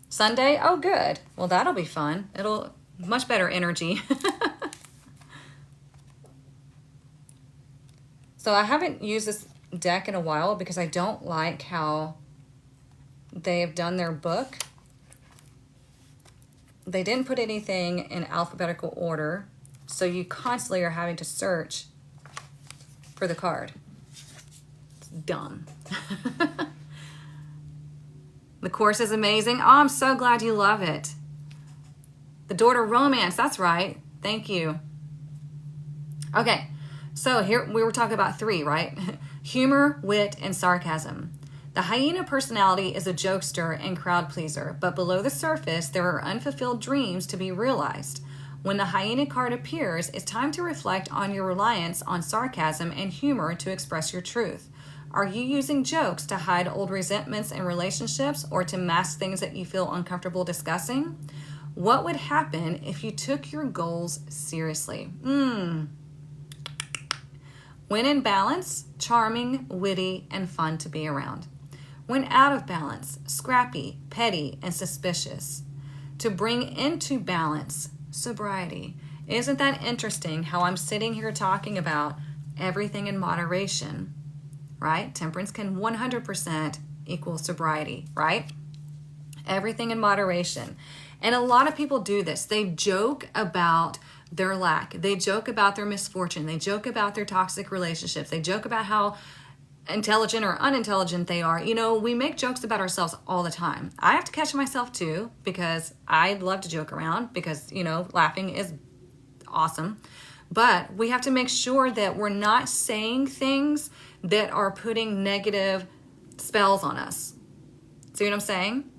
Sunday? Oh, good. Well, that'll be fun. It'll much better energy. So I haven't used this deck in a while because I don't like how they have done their book. They didn't put anything in alphabetical order, so you constantly are having to search for the card. It's dumb. The course is amazing. Oh, I'm so glad you love it. The door to romance, that's right. Thank you. Okay, so here we were talking about 3, right? Humor, wit, and sarcasm. The hyena personality is a jokester and crowd pleaser, but below the surface, there are unfulfilled dreams to be realized. When the hyena card appears, it's time to reflect on your reliance on sarcasm and humor to express your truth. Are you using jokes to hide old resentments in relationships or to mask things that you feel uncomfortable discussing? What would happen if you took your goals seriously? When in balance, charming, witty, and fun to be around. When out of balance, scrappy, petty, and suspicious. To bring into balance, sobriety. Isn't that interesting how I'm sitting here talking about everything in moderation, right? Temperance can 100% equal sobriety, right? Everything in moderation. And a lot of people do this. They joke about their lack. They joke about their misfortune. They joke about their toxic relationships. They joke about how intelligent or unintelligent they are. You know, we make jokes about ourselves all the time. I have to catch myself too, because I love to joke around because, you know, laughing is awesome. But we have to make sure that we're not saying things that are putting negative spells on us. See what I'm saying?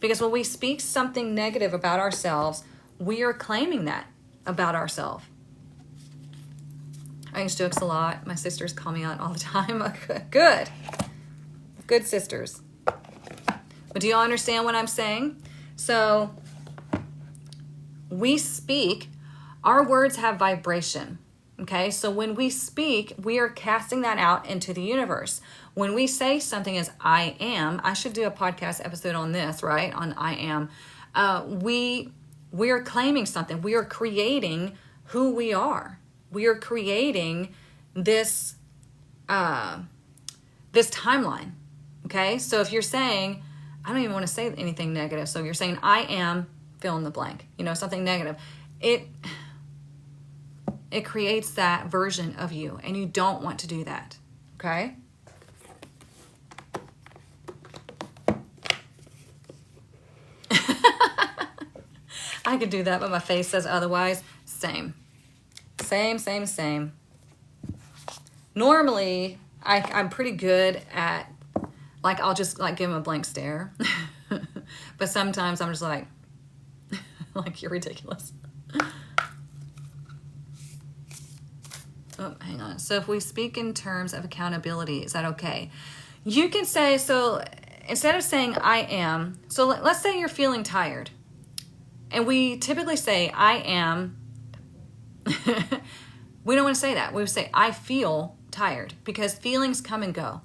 Because when we speak something negative about ourselves, we are claiming that about ourselves. I use jokes a lot. My sisters call me out all the time. Good sisters. But do you all understand what I'm saying? So we speak, our words have vibration. Okay, so when we speak, we are casting that out into the universe. When we say something as I am, I should do a podcast episode on this, right? On I am. We are claiming something. We are creating who we are. We are creating this this timeline. Okay, so if you're saying, I don't even want to say anything negative. So you're saying I am fill in the blank, something negative. It creates that version of you, and you don't want to do that, okay? I could do that, but my face says otherwise. Same. Same. Normally, I'm pretty good at, I'll just, give him a blank stare. But sometimes I'm just like, you're ridiculous. Oh, hang on. So if we speak in terms of accountability, is that okay? You can say, so instead of saying I am, so let's say you're feeling tired. And we typically say I am. We don't want to say that. We would say I feel tired, because feelings come and go.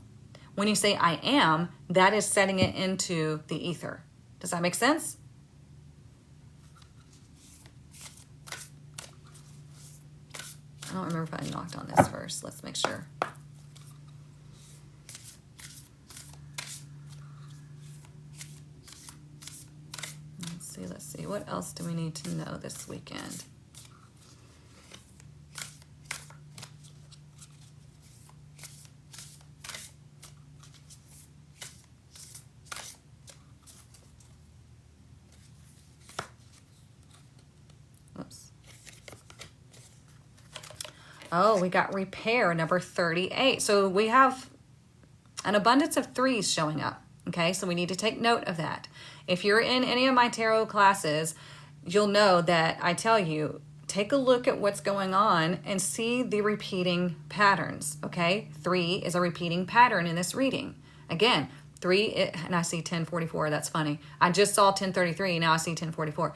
When you say I am, that is setting it into the ether. Does that make sense? I don't remember if I knocked on this first. Let's make sure. Let's see. What else do we need to know this weekend? Oh, we got repair, number 38. So we have an abundance of threes showing up. Okay, so we need to take note of that. If you're in any of my tarot classes, you'll know that I tell you, take a look at what's going on and see the repeating patterns. Okay, 3 is a repeating pattern in this reading. Again, 3, and I see 1044. That's funny. I just saw 1033. Now I see 1044.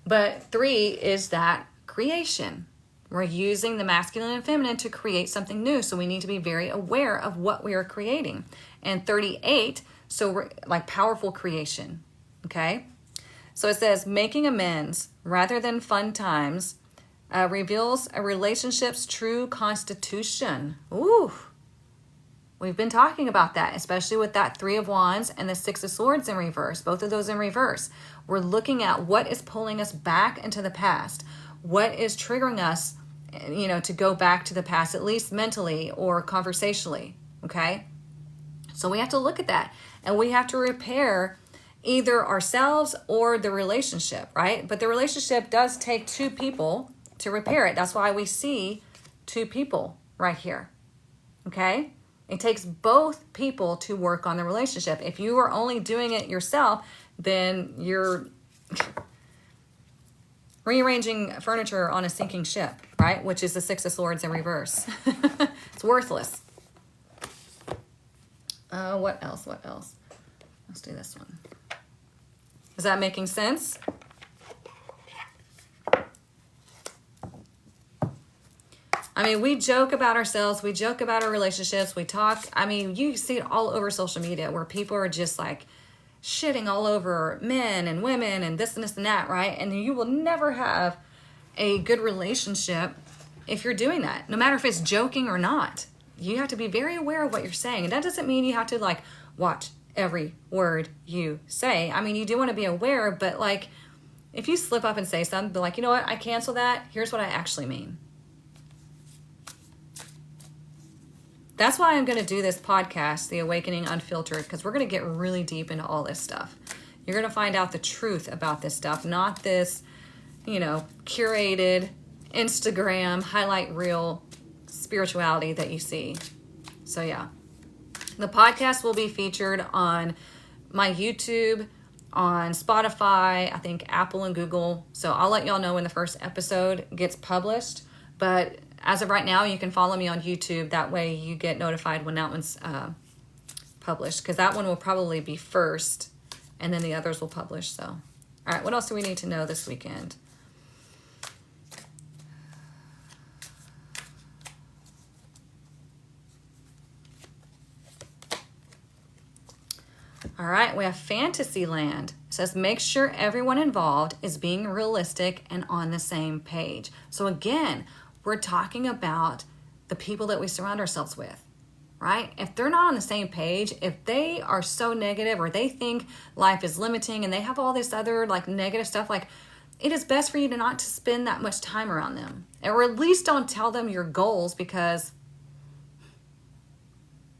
But 3 is that creation. We're using the masculine and feminine to create something new. So we need to be very aware of what we are creating. And 38, so we're powerful creation. Okay? So it says, making amends rather than fun times reveals a relationship's true constitution. Ooh. We've been talking about that, especially with that 3 of Wands and the 6 of Swords in reverse. Both of those in reverse. We're looking at what is pulling us back into the past. What is triggering us, to go back to the past, at least mentally or conversationally, okay? So we have to look at that, and we have to repair either ourselves or the relationship, right? But the relationship does take 2 people to repair it. That's why we see 2 people right here, okay? It takes both people to work on the relationship. If you are only doing it yourself, then you're rearranging furniture on a sinking ship, right? Which is the 6 of Swords in reverse. It's worthless. What else? Let's do this one. Is that making sense? I mean, we joke about ourselves. We joke about our relationships. We talk. I mean, you see it all over social media where people are just shitting all over men and women and this and that, right? And you will never have a good relationship if you're doing that, no matter if it's joking or not. You have to be very aware of what you're saying. And that doesn't mean you have to watch every word you say. I mean, you do want to be aware, but if you slip up and say something, be you know what, I cancel that. Here's what I actually mean. That's why I'm going to do this podcast, The Awakening Unfiltered, because we're going to get really deep into all this stuff. You're going to find out the truth about this stuff, not this, curated Instagram highlight reel spirituality that you see. So yeah, the podcast will be featured on my YouTube, on Spotify, I think Apple and Google. So I'll let y'all know when the first episode gets published. But as of right now, you can follow me on YouTube. That way you get notified when that one's published, because that one will probably be first and then the others will publish. So, all right, what else do we need to know this weekend? All right, we have Fantasyland. It says, make sure everyone involved is being realistic and on the same page. So again, we're talking about the people that we surround ourselves with, right? If they're not on the same page, if they are so negative or they think life is limiting and they have all this other like negative stuff, like it is best for you to not to spend that much time around them. Or at least don't tell them your goals, because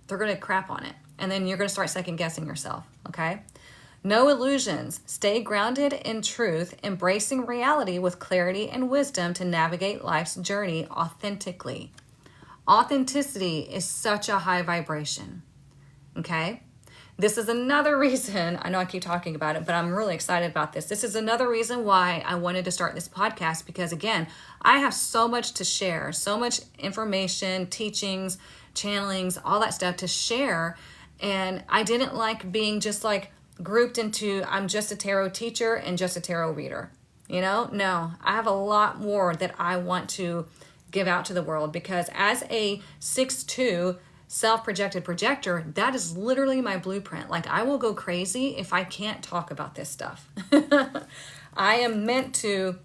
they're going to crap on it. And then you're going to start second guessing yourself, okay? No illusions. Stay grounded in truth, embracing reality with clarity and wisdom to navigate life's journey authentically. Authenticity is such a high vibration, okay? This is another reason, I know I keep talking about it, but I'm really excited about this. This is another reason why I wanted to start this podcast, because again, I have so much to share, so much information, teachings, channelings, all that stuff to share. And I didn't like being just like grouped into, I'm just a tarot teacher and just a tarot reader. You know, no, I have a lot more that I want to give out to the world, because as a 6'2" self-projected projector, that is literally my blueprint. Like, I will go crazy if I can't talk about this stuff. I am meant to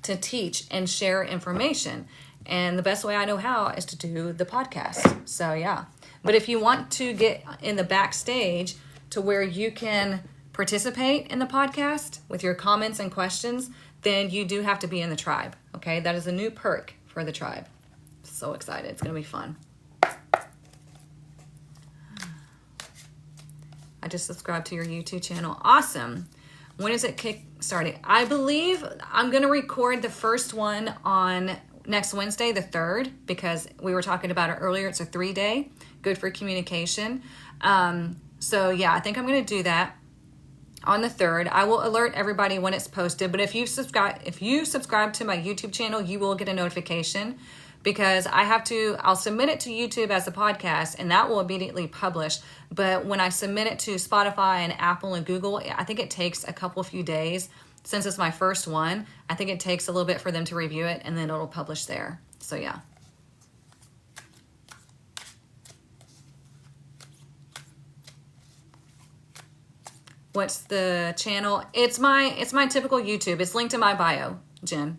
teach and share information. And the best way I know how is to do the podcast. So yeah. But if you want to get in the backstage to where you can participate in the podcast with your comments and questions, then you do have to be in the tribe. Okay, that is a new perk for the tribe. So excited. It's going to be fun. I just subscribed to your YouTube channel. Awesome. When is it kick-starting? I believe I'm going to record the first one on next Wednesday, the 3rd, because we were talking about it earlier. It's a 3-day, good for communication. So yeah, I think I'm going to do that on the 3rd. I will alert everybody when it's posted, but if you subscribe to my YouTube channel, you will get a notification, because I'll submit it to YouTube as a podcast, and that will immediately publish. But when I submit it to Spotify and Apple and Google, I think it takes a few days. Since it's my first one, I think it takes a little bit for them to review it, and then it'll publish there. So yeah. What's the channel? It's my typical YouTube. It's linked in my bio, Jen.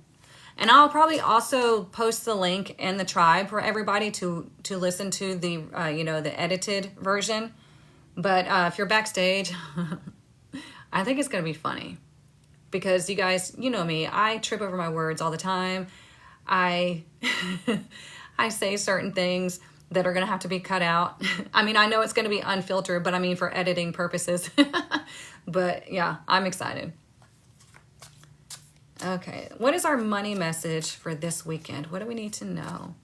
And I'll probably also post the link in the tribe for everybody to listen to the the edited version. But if you're backstage, I think it's gonna be funny. Because you guys, you know me, I trip over my words all the time. I say certain things that are going to have to be cut out. I mean, I know it's going to be unfiltered, but I mean for editing purposes. But yeah, I'm excited. Okay, what is our money message for this weekend? What do we need to know?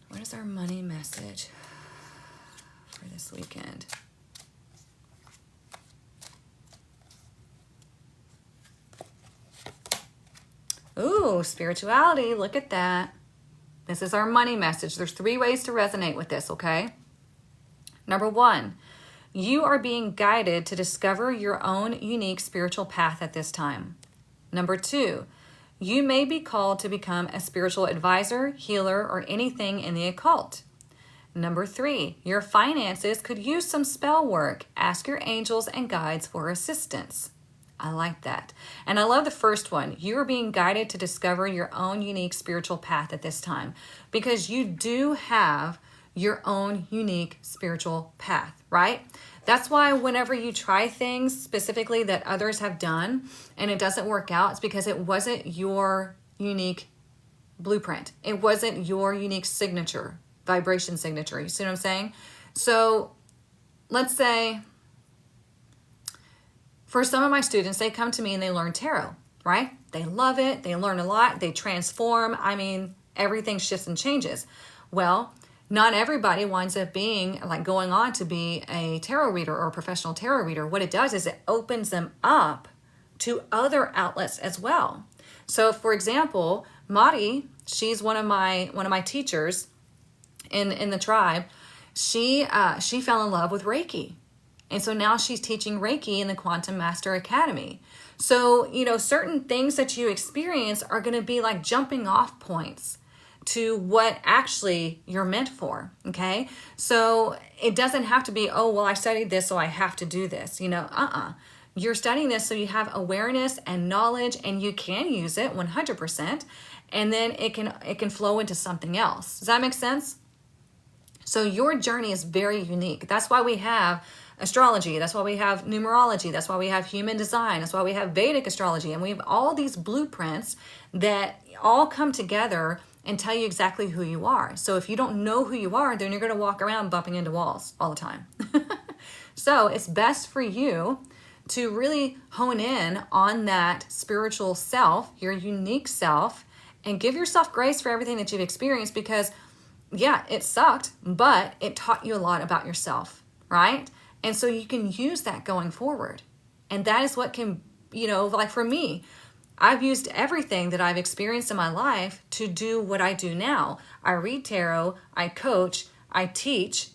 What is our money message for this weekend? Ooh, spirituality, look at that. This is our money message. There's 3 ways to resonate with this, okay? Number 1, you are being guided to discover your own unique spiritual path at this time. Number 2, you may be called to become a spiritual advisor, healer, or anything in the occult. Number 3, your finances could use some spell work. Ask your angels and guides for assistance. I like that. And I love the first one. You are being guided to discover your own unique spiritual path at this time, because you do have your own unique spiritual path, right? That's why whenever you try things specifically that others have done and it doesn't work out, it's because it wasn't your unique blueprint. It wasn't your unique signature, vibration signature. You see what I'm saying? So let's say, for some of my students, they come to me and they learn tarot, right? They love it. They learn a lot. They transform. I mean, everything shifts and changes. Well, not everybody winds up being like going on to be a tarot reader or a professional tarot reader. What it does is it opens them up to other outlets as well. So for example, Mari, she's one of my teachers in the tribe. She fell in love with Reiki. And so now she's teaching Reiki in the Quantum Master Academy. So, certain things that you experience are going to be like jumping off points to what actually you're meant for, okay? So it doesn't have to be, oh, well, I studied this, so I have to do this, you know, You're studying this so you have awareness and knowledge, and you can use it 100%, and then it can flow into something else. Does that make sense? So your journey is very unique. That's why we have astrology. That's why we have numerology. That's why we have human design. That's why we have Vedic astrology. And we have all these blueprints that all come together and tell you exactly who you are. So if you don't know who you are, then you're going to walk around bumping into walls all the time. So it's best for you to really hone in on that spiritual self, your unique self, and give yourself grace for everything that you've experienced, because yeah, it sucked, but it taught you a lot about yourself, right? And so you can use that going forward. And that is what can, you know, like for me, I've used everything that I've experienced in my life to do what I do now. I read tarot, I coach, I teach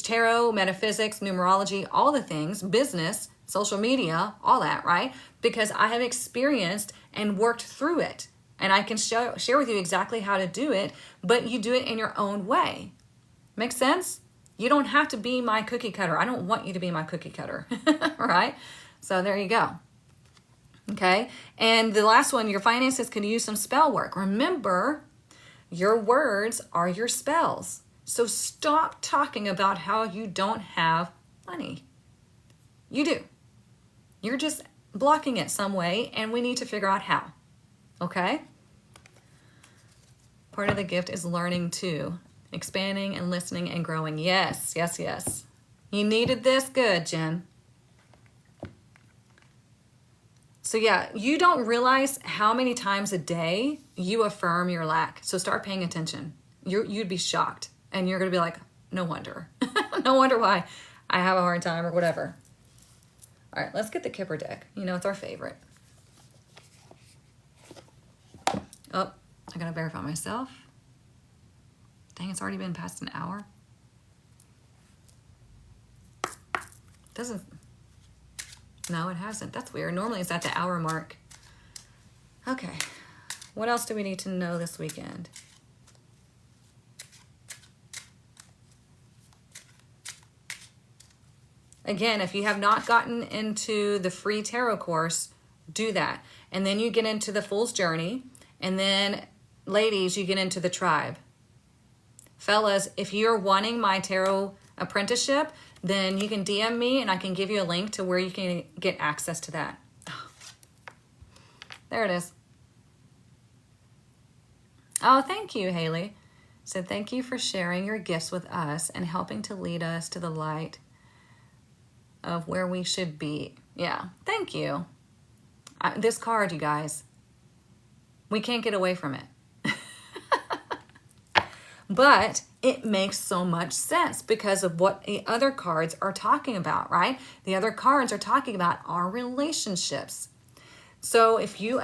tarot, metaphysics, numerology, all the things, business, social media, all that, right? Because I have experienced and worked through it. And I can share with you exactly how to do it, but you do it in your own way. Make sense? You don't have to be my cookie cutter. I don't want you to be my cookie cutter, right? So there you go. Okay, and the last one, your finances could use some spell work. Remember, your words are your spells. So stop talking about how you don't have money. You do. You're just blocking it some way, and we need to figure out how. Okay? Part of the gift is learning too. Expanding and listening and growing. Yes, yes, yes. You needed this? Good, Jen. So yeah, you don't realize how many times a day you affirm your lack. So start paying attention. You'd be shocked. And you're going to be like, no wonder. No wonder why I have a hard time or whatever. All right, let's get the Kipper deck. You know, it's our favorite. Oh, I got to verify myself. Dang, it's already been past an hour. No, it hasn't. That's weird. Normally it's at the hour mark. Okay. What else do we need to know this weekend? Again, if you have not gotten into the free tarot course, do that. And then you get into the Fool's Journey. And then, ladies, you get into the Tribe. Fellas, if you're wanting my tarot apprenticeship, then you can DM me and I can give you a link to where you can get access to that. There it is. Oh, thank you, Haley. So thank you for sharing your gifts with us and helping to lead us to the light of where we should be. Yeah, thank you. This card, you guys, we can't get away from it. But it makes so much sense because of what the other cards are talking about, right? The other cards are talking about our relationships. So if you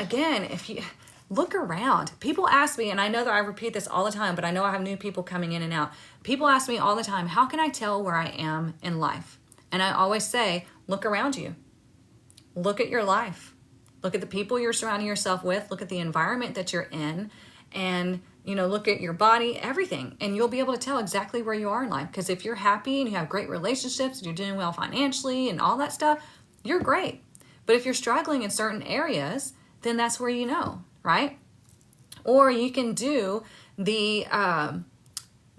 look around, people ask me, and I know that I repeat this all the time, but I know I have new people coming in and out. People ask me all the time, how can I tell where I am in life? And I always say, look around you. Look at your life. Look at the people you're surrounding yourself with. Look at the environment that you're in. And, you know, look at your body, everything. And you'll be able to tell exactly where you are in life. Because if you're happy and you have great relationships and you're doing well financially and all that stuff, you're great. But if you're struggling in certain areas, then that's where you know, right? Or you can do the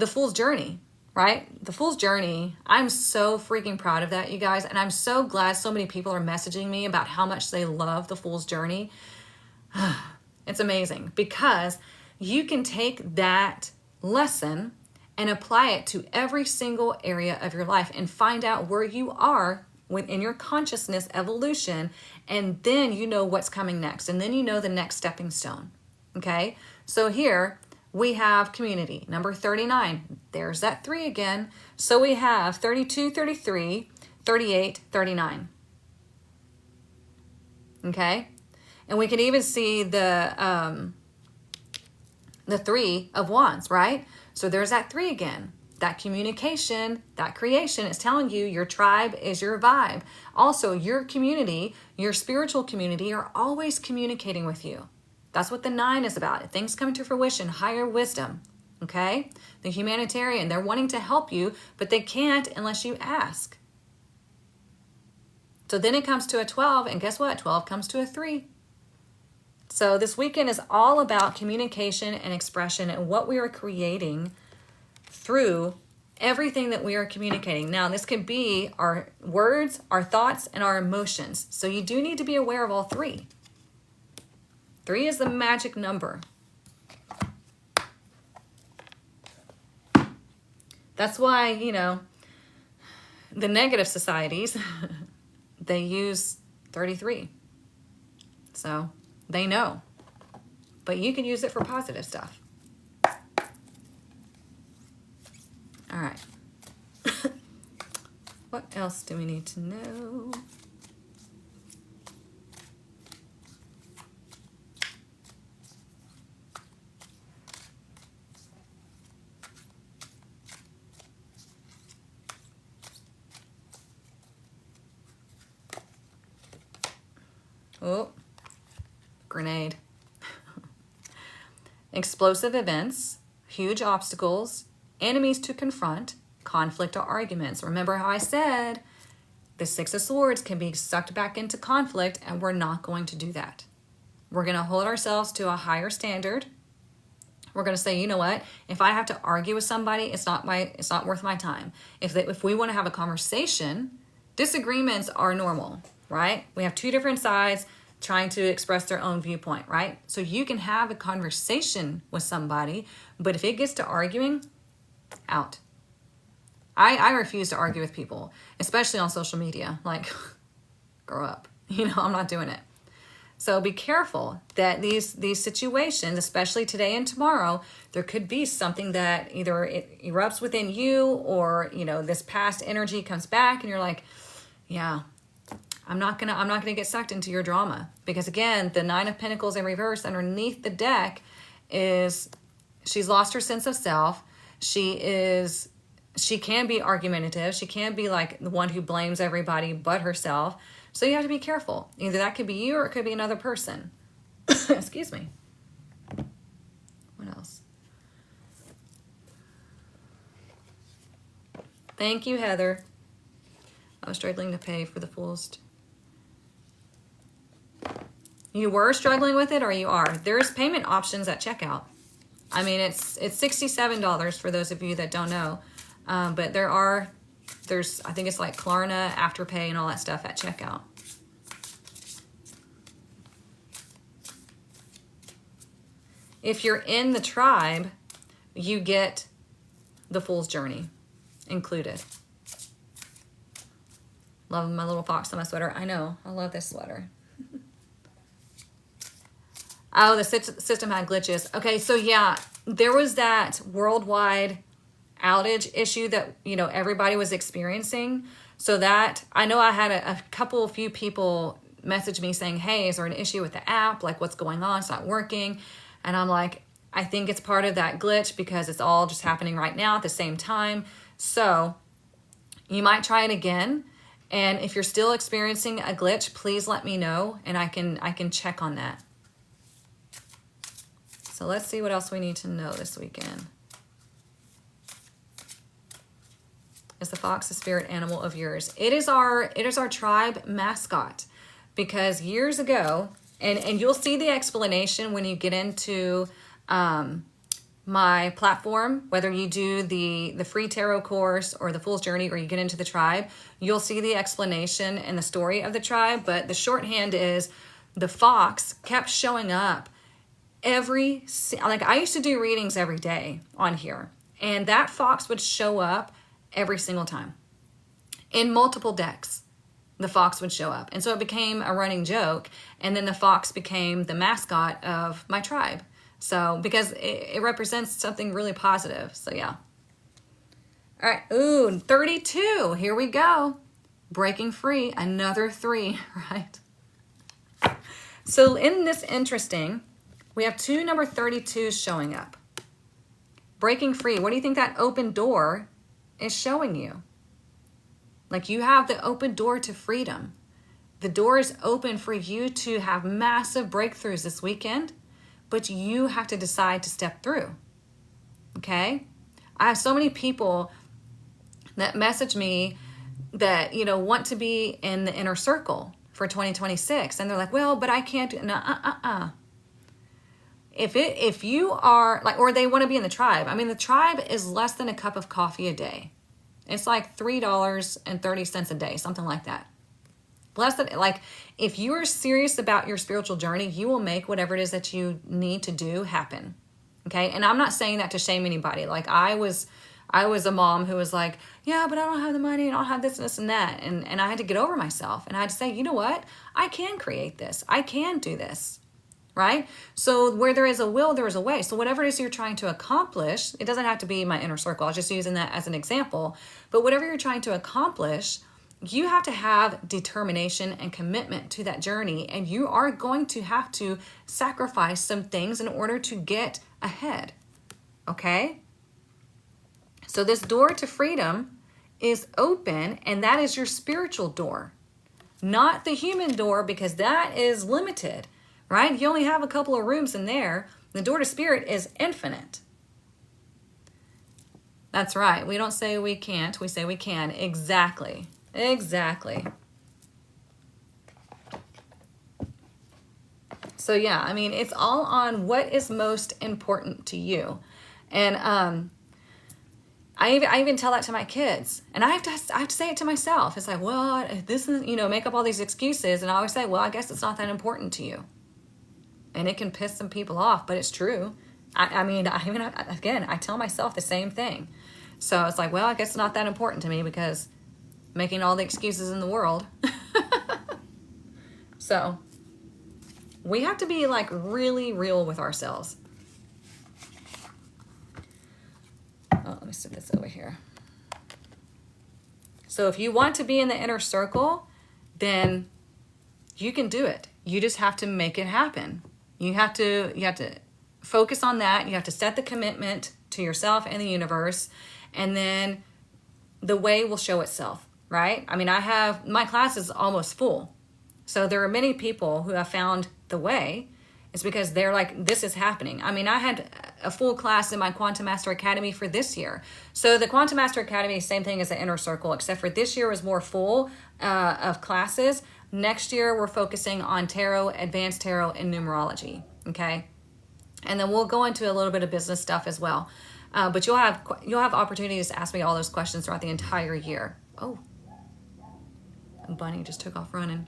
Fool's Journey, right? The Fool's Journey. I'm so freaking proud of that, you guys. And I'm so glad so many people are messaging me about how much they love the Fool's Journey. It's amazing because you can take that lesson and apply it to every single area of your life and find out where you are within your consciousness evolution. And then you know what's coming next. And then you know the next stepping stone. Okay. So here we have community, number 39. There's that 3 again. So we have 32, 33, 38, 39. Okay. And we can even see the 3 of Wands, right? So there's that 3 again. That communication, that creation is telling you your tribe is your vibe. Also, your community, your spiritual community are always communicating with you. That's what the 9 is about. Things coming to fruition, higher wisdom, okay? The humanitarian, they're wanting to help you, but they can't unless you ask. So then it comes to a 12, and guess what? 12 comes to a 3. So this weekend is all about communication and expression and what we are creating through everything that we are communicating. Now, this could be our words, our thoughts, and our emotions. So you do need to be aware of all 3. 3 is the magic number. That's why, you know, the negative societies, they use 33. So they know. But you can use it for positive stuff. All right. What else do we need to know? Oh, grenade. Explosive events, huge obstacles, enemies to confront, conflict or arguments. Remember how I said the 6 of Swords can be sucked back into conflict, and we're not going to do that. We're going to hold ourselves to a higher standard. We're going to say, you know what? If I have to argue with somebody, it's not worth my time. If we want to have a conversation, disagreements are normal, right? We have 2 different sides trying to express their own viewpoint, right? So you can have a conversation with somebody, but if it gets to arguing, out. I refuse to argue with people, especially on social media. Like, grow up. You know, I'm not doing it. So be careful that these situations, especially today and tomorrow, there could be something that either it erupts within you, or, you know, this past energy comes back and you're like, yeah, I'm not gonna get sucked into your drama. Because again, the 9 of Pentacles in reverse underneath the deck is she's lost her sense of self. She can be argumentative. She can be like the one who blames everybody but herself. So you have to be careful. Either that could be you or it could be another person. Excuse me. What else? Thank you, Heather. I was struggling to pay for the Fool's. You were struggling with it, or you are? There's payment options at checkout. I mean, it's $67 for those of you that don't know. But there's, I think it's like Klarna, Afterpay, and all that stuff at checkout. If you're in the tribe, you get the Fool's Journey included. Love my little fox on my sweater. I know. I love this sweater. Oh, the system had glitches. Okay, so yeah, there was that worldwide outage issue that, you know, everybody was experiencing. So that, I know I had a few people message me saying, hey, is there an issue with the app? Like, what's going on? It's not working. And I'm like, I think it's part of that glitch because it's all just happening right now at the same time. So you might try it again. And if you're still experiencing a glitch, please let me know and I can check on that. So let's see what else we need to know this weekend. Is the fox a spirit animal of yours? It is our tribe mascot, because years ago, and you'll see the explanation when you get into my platform, whether you do the free tarot course or the Fool's Journey, or you get into the tribe, you'll see the explanation and the story of the tribe. But the shorthand is the fox kept showing up like I used to do readings every day on here, and that fox would show up every single time. In multiple decks, the fox would show up. And so it became a running joke, and then the fox became the mascot of my tribe. So, because it represents something really positive. So, yeah. All right. Ooh, 32. Here we go. Breaking free. Another 3, right? So, in this interesting, we have 2 number 32s showing up. Breaking free. What do you think that open door is showing you? Like, you have the open door to freedom. The door is open for you to have massive breakthroughs this weekend, but you have to decide to step through. Okay? I have so many people that message me that, you know, want to be in the inner circle for 2026. And they're like, well, but I can't do, no, If you are like, or they want to be in the tribe. I mean, the tribe is less than a cup of coffee a day. It's like $3.30 a day, something like that. Less than, like, if you are serious about your spiritual journey, you will make whatever it is that you need to do happen. Okay. And I'm not saying that to shame anybody. Like I was a mom who was like, yeah, but I don't have the money and I don't have this and that. And I had to get over myself and I had to say, you know what? I can create this. I can do this. Right? So where there is a will, there is a way. So whatever it is you're trying to accomplish, it doesn't have to be my inner circle. I was just using that as an example. But whatever you're trying to accomplish, you have to have determination and commitment to that journey. And you are going to have to sacrifice some things in order to get ahead. Okay? So this door to freedom is open, and that is your spiritual door, not the human door, because that is limited, right? You only have a couple of rooms in there. The door to spirit is infinite. That's right. We don't say we can't. We say we can. Exactly. Exactly. So yeah, I mean, it's all on what is most important to you. And I even tell that to my kids, and I have to say it to myself. It's like, well, this is, you know, make up all these excuses. And I always say, well, I guess it's not that important to you. And it can piss some people off, but it's true. I tell myself the same thing. So it's like, well, I guess it's not that important to me because making all the excuses in the world. So we have to be like really real with ourselves. Oh, let me set this over here. So if you want to be in the inner circle, then you can do it. You just have to make it happen. You have to focus on that. You have to set the commitment to yourself and the universe, and then the way will show itself, right? I mean, my class is almost full. So there are many people who have found the way. It's because they're like, this is happening. I mean, I had a full class in my Quantum Master Academy for this year. So the Quantum Master Academy is the same thing as the Inner Circle, except for this year was more full of classes. Next year, we're focusing on tarot, advanced tarot, and numerology, okay? And then we'll go into a little bit of business stuff as well. But you'll have opportunities to ask me all those questions throughout the entire year. Oh, Bunny just took off running.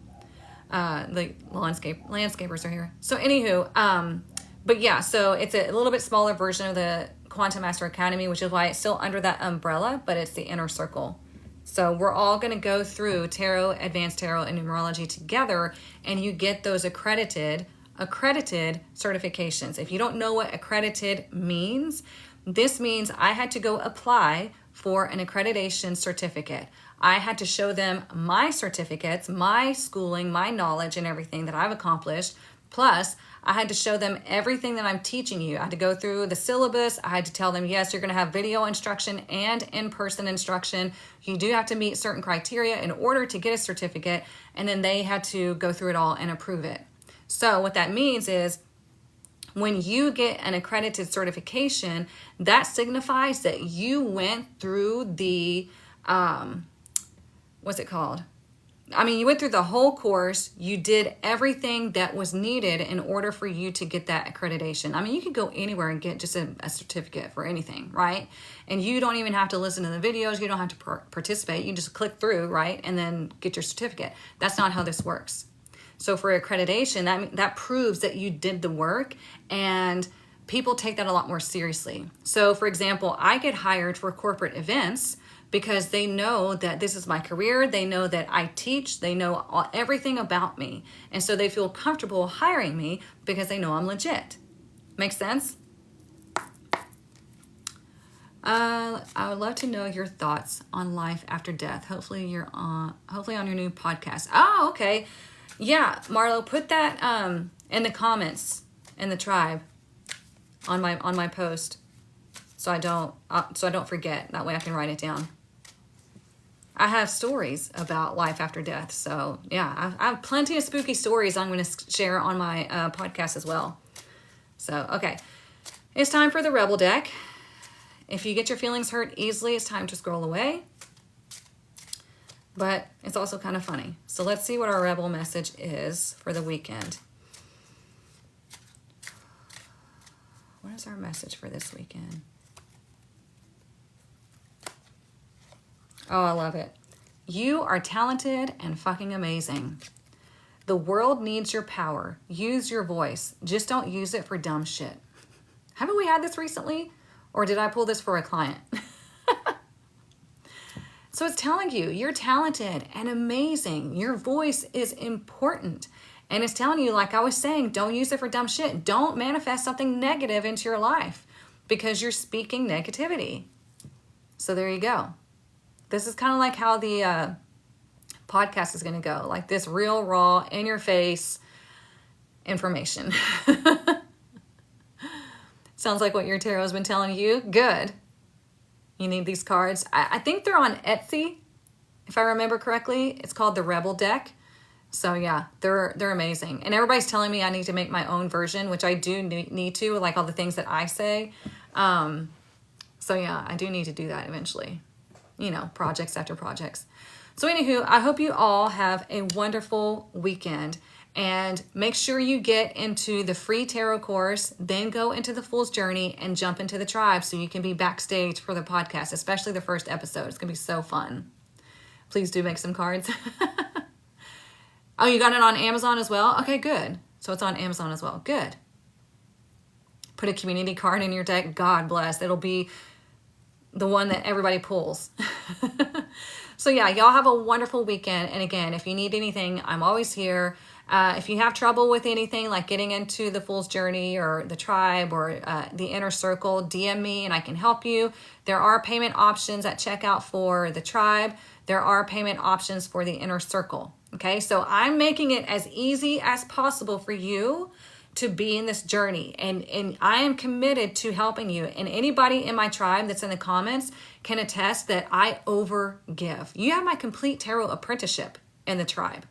The landscapers are here. So anywho, but yeah, so it's a little bit smaller version of the Quantum Master Academy, which is why it's still under that umbrella, but it's the Inner Circle. So we're all going to go through tarot, advanced tarot, and numerology together, and you get those accredited certifications. If you don't know what accredited means, this means I had to go apply for an accreditation certificate. I had to show them my certificates, my schooling, my knowledge, and everything that I've accomplished. Plus, I had to show them everything that I'm teaching you. I had to go through the syllabus. I had to tell them, yes, you're going to have video instruction and in-person instruction. You do have to meet certain criteria in order to get a certificate. And then they had to go through it all and approve it. So what that means is when you get an accredited certification, that signifies that you went through the, what's it called? I mean, you went through the whole course. You did everything that was needed in order for you to get that accreditation. I mean, you could go anywhere and get just a certificate for anything, right? And you don't even have to listen to the videos. You don't have to participate. You just click through, right? And then get your certificate. That's not how this works. So for accreditation, that proves that you did the work, and people take that a lot more seriously. So for example, I get hired for corporate events because they know that this is my career. They know that I teach. They know everything about me. And so they feel comfortable hiring me because they know I'm legit. Make sense? I would love to know your thoughts on life after death. Hopefully on your new podcast. Oh, okay. Yeah, Marlo, put that in the comments in the tribe on my post, so I don't forget. That way I can write it down. I have stories about life after death, so yeah, I have plenty of spooky stories I'm going to share on my podcast as well. So okay, it's time for the Rebel deck. If you get your feelings hurt easily, it's time to scroll away. But it's also kind of funny. So let's see what our rebel message is for the weekend. What is our message for this weekend? Oh, I love it. You are talented and fucking amazing. The world needs your power. Use your voice. Just don't use it for dumb shit. Haven't we had this recently? Or did I pull this for a client? So it's telling you, you're talented and amazing. Your voice is important. And it's telling you, like I was saying, don't use it for dumb shit. Don't manifest something negative into your life because you're speaking negativity. So there you go. This is kind of like how the podcast is going to go. Like this real, raw, in your face information. Sounds like what your tarot has been telling you. Good. You need these cards. I think they're on Etsy, if I remember correctly. It's called the Rebel deck. So yeah, they're amazing. And everybody's telling me I need to make my own version, which I do need to, like all the things that I say. So yeah, I do need to do that eventually. You know, projects after projects. So anywho, I hope you all have a wonderful weekend. And make sure you get into the free tarot course, then go into the Fool's Journey and jump into the tribe so you can be backstage for the podcast, especially the first episode. It's going to be so fun. Please do make some cards. Oh, you got it on Amazon as well? Okay, good. So it's on Amazon as well. Good. Put a community card in your deck. God bless. It'll be the one that everybody pulls. So yeah, y'all have a wonderful weekend. And again, if you need anything, I'm always here. If you have trouble with anything like getting into the Fool's Journey or the tribe or the inner circle, DM me and I can help you. There are payment options at checkout for the tribe. There are payment options for the inner circle. Okay, so I'm making it as easy as possible for you to be in this journey. And I am committed to helping you. And anybody in my tribe that's in the comments can attest that I overgive. You have my complete tarot apprenticeship in the tribe.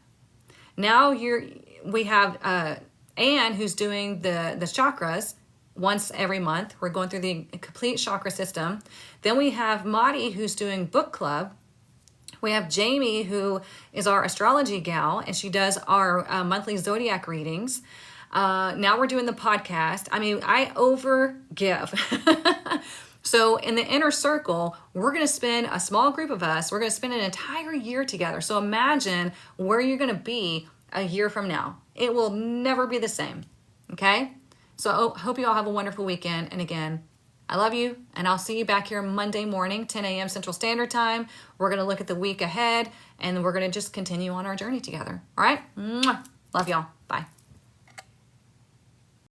Now we have Anne who's doing the chakras once every month. We're going through the complete chakra system. Then we have Madi who's doing book club. We have Jamie who is our astrology gal and she does our monthly zodiac readings. Now we're doing the podcast. I mean, I overgive. So in the inner circle, we're going to spend a small group of us. We're going to spend an entire year together. So imagine where you're going to be a year from now. It will never be the same. Okay. So I hope you all have a wonderful weekend. And again, I love you. And I'll see you back here Monday morning, 10 a.m. Central Standard Time. We're going to look at the week ahead and we're going to just continue on our journey together. All right. Mwah. Love y'all. Bye.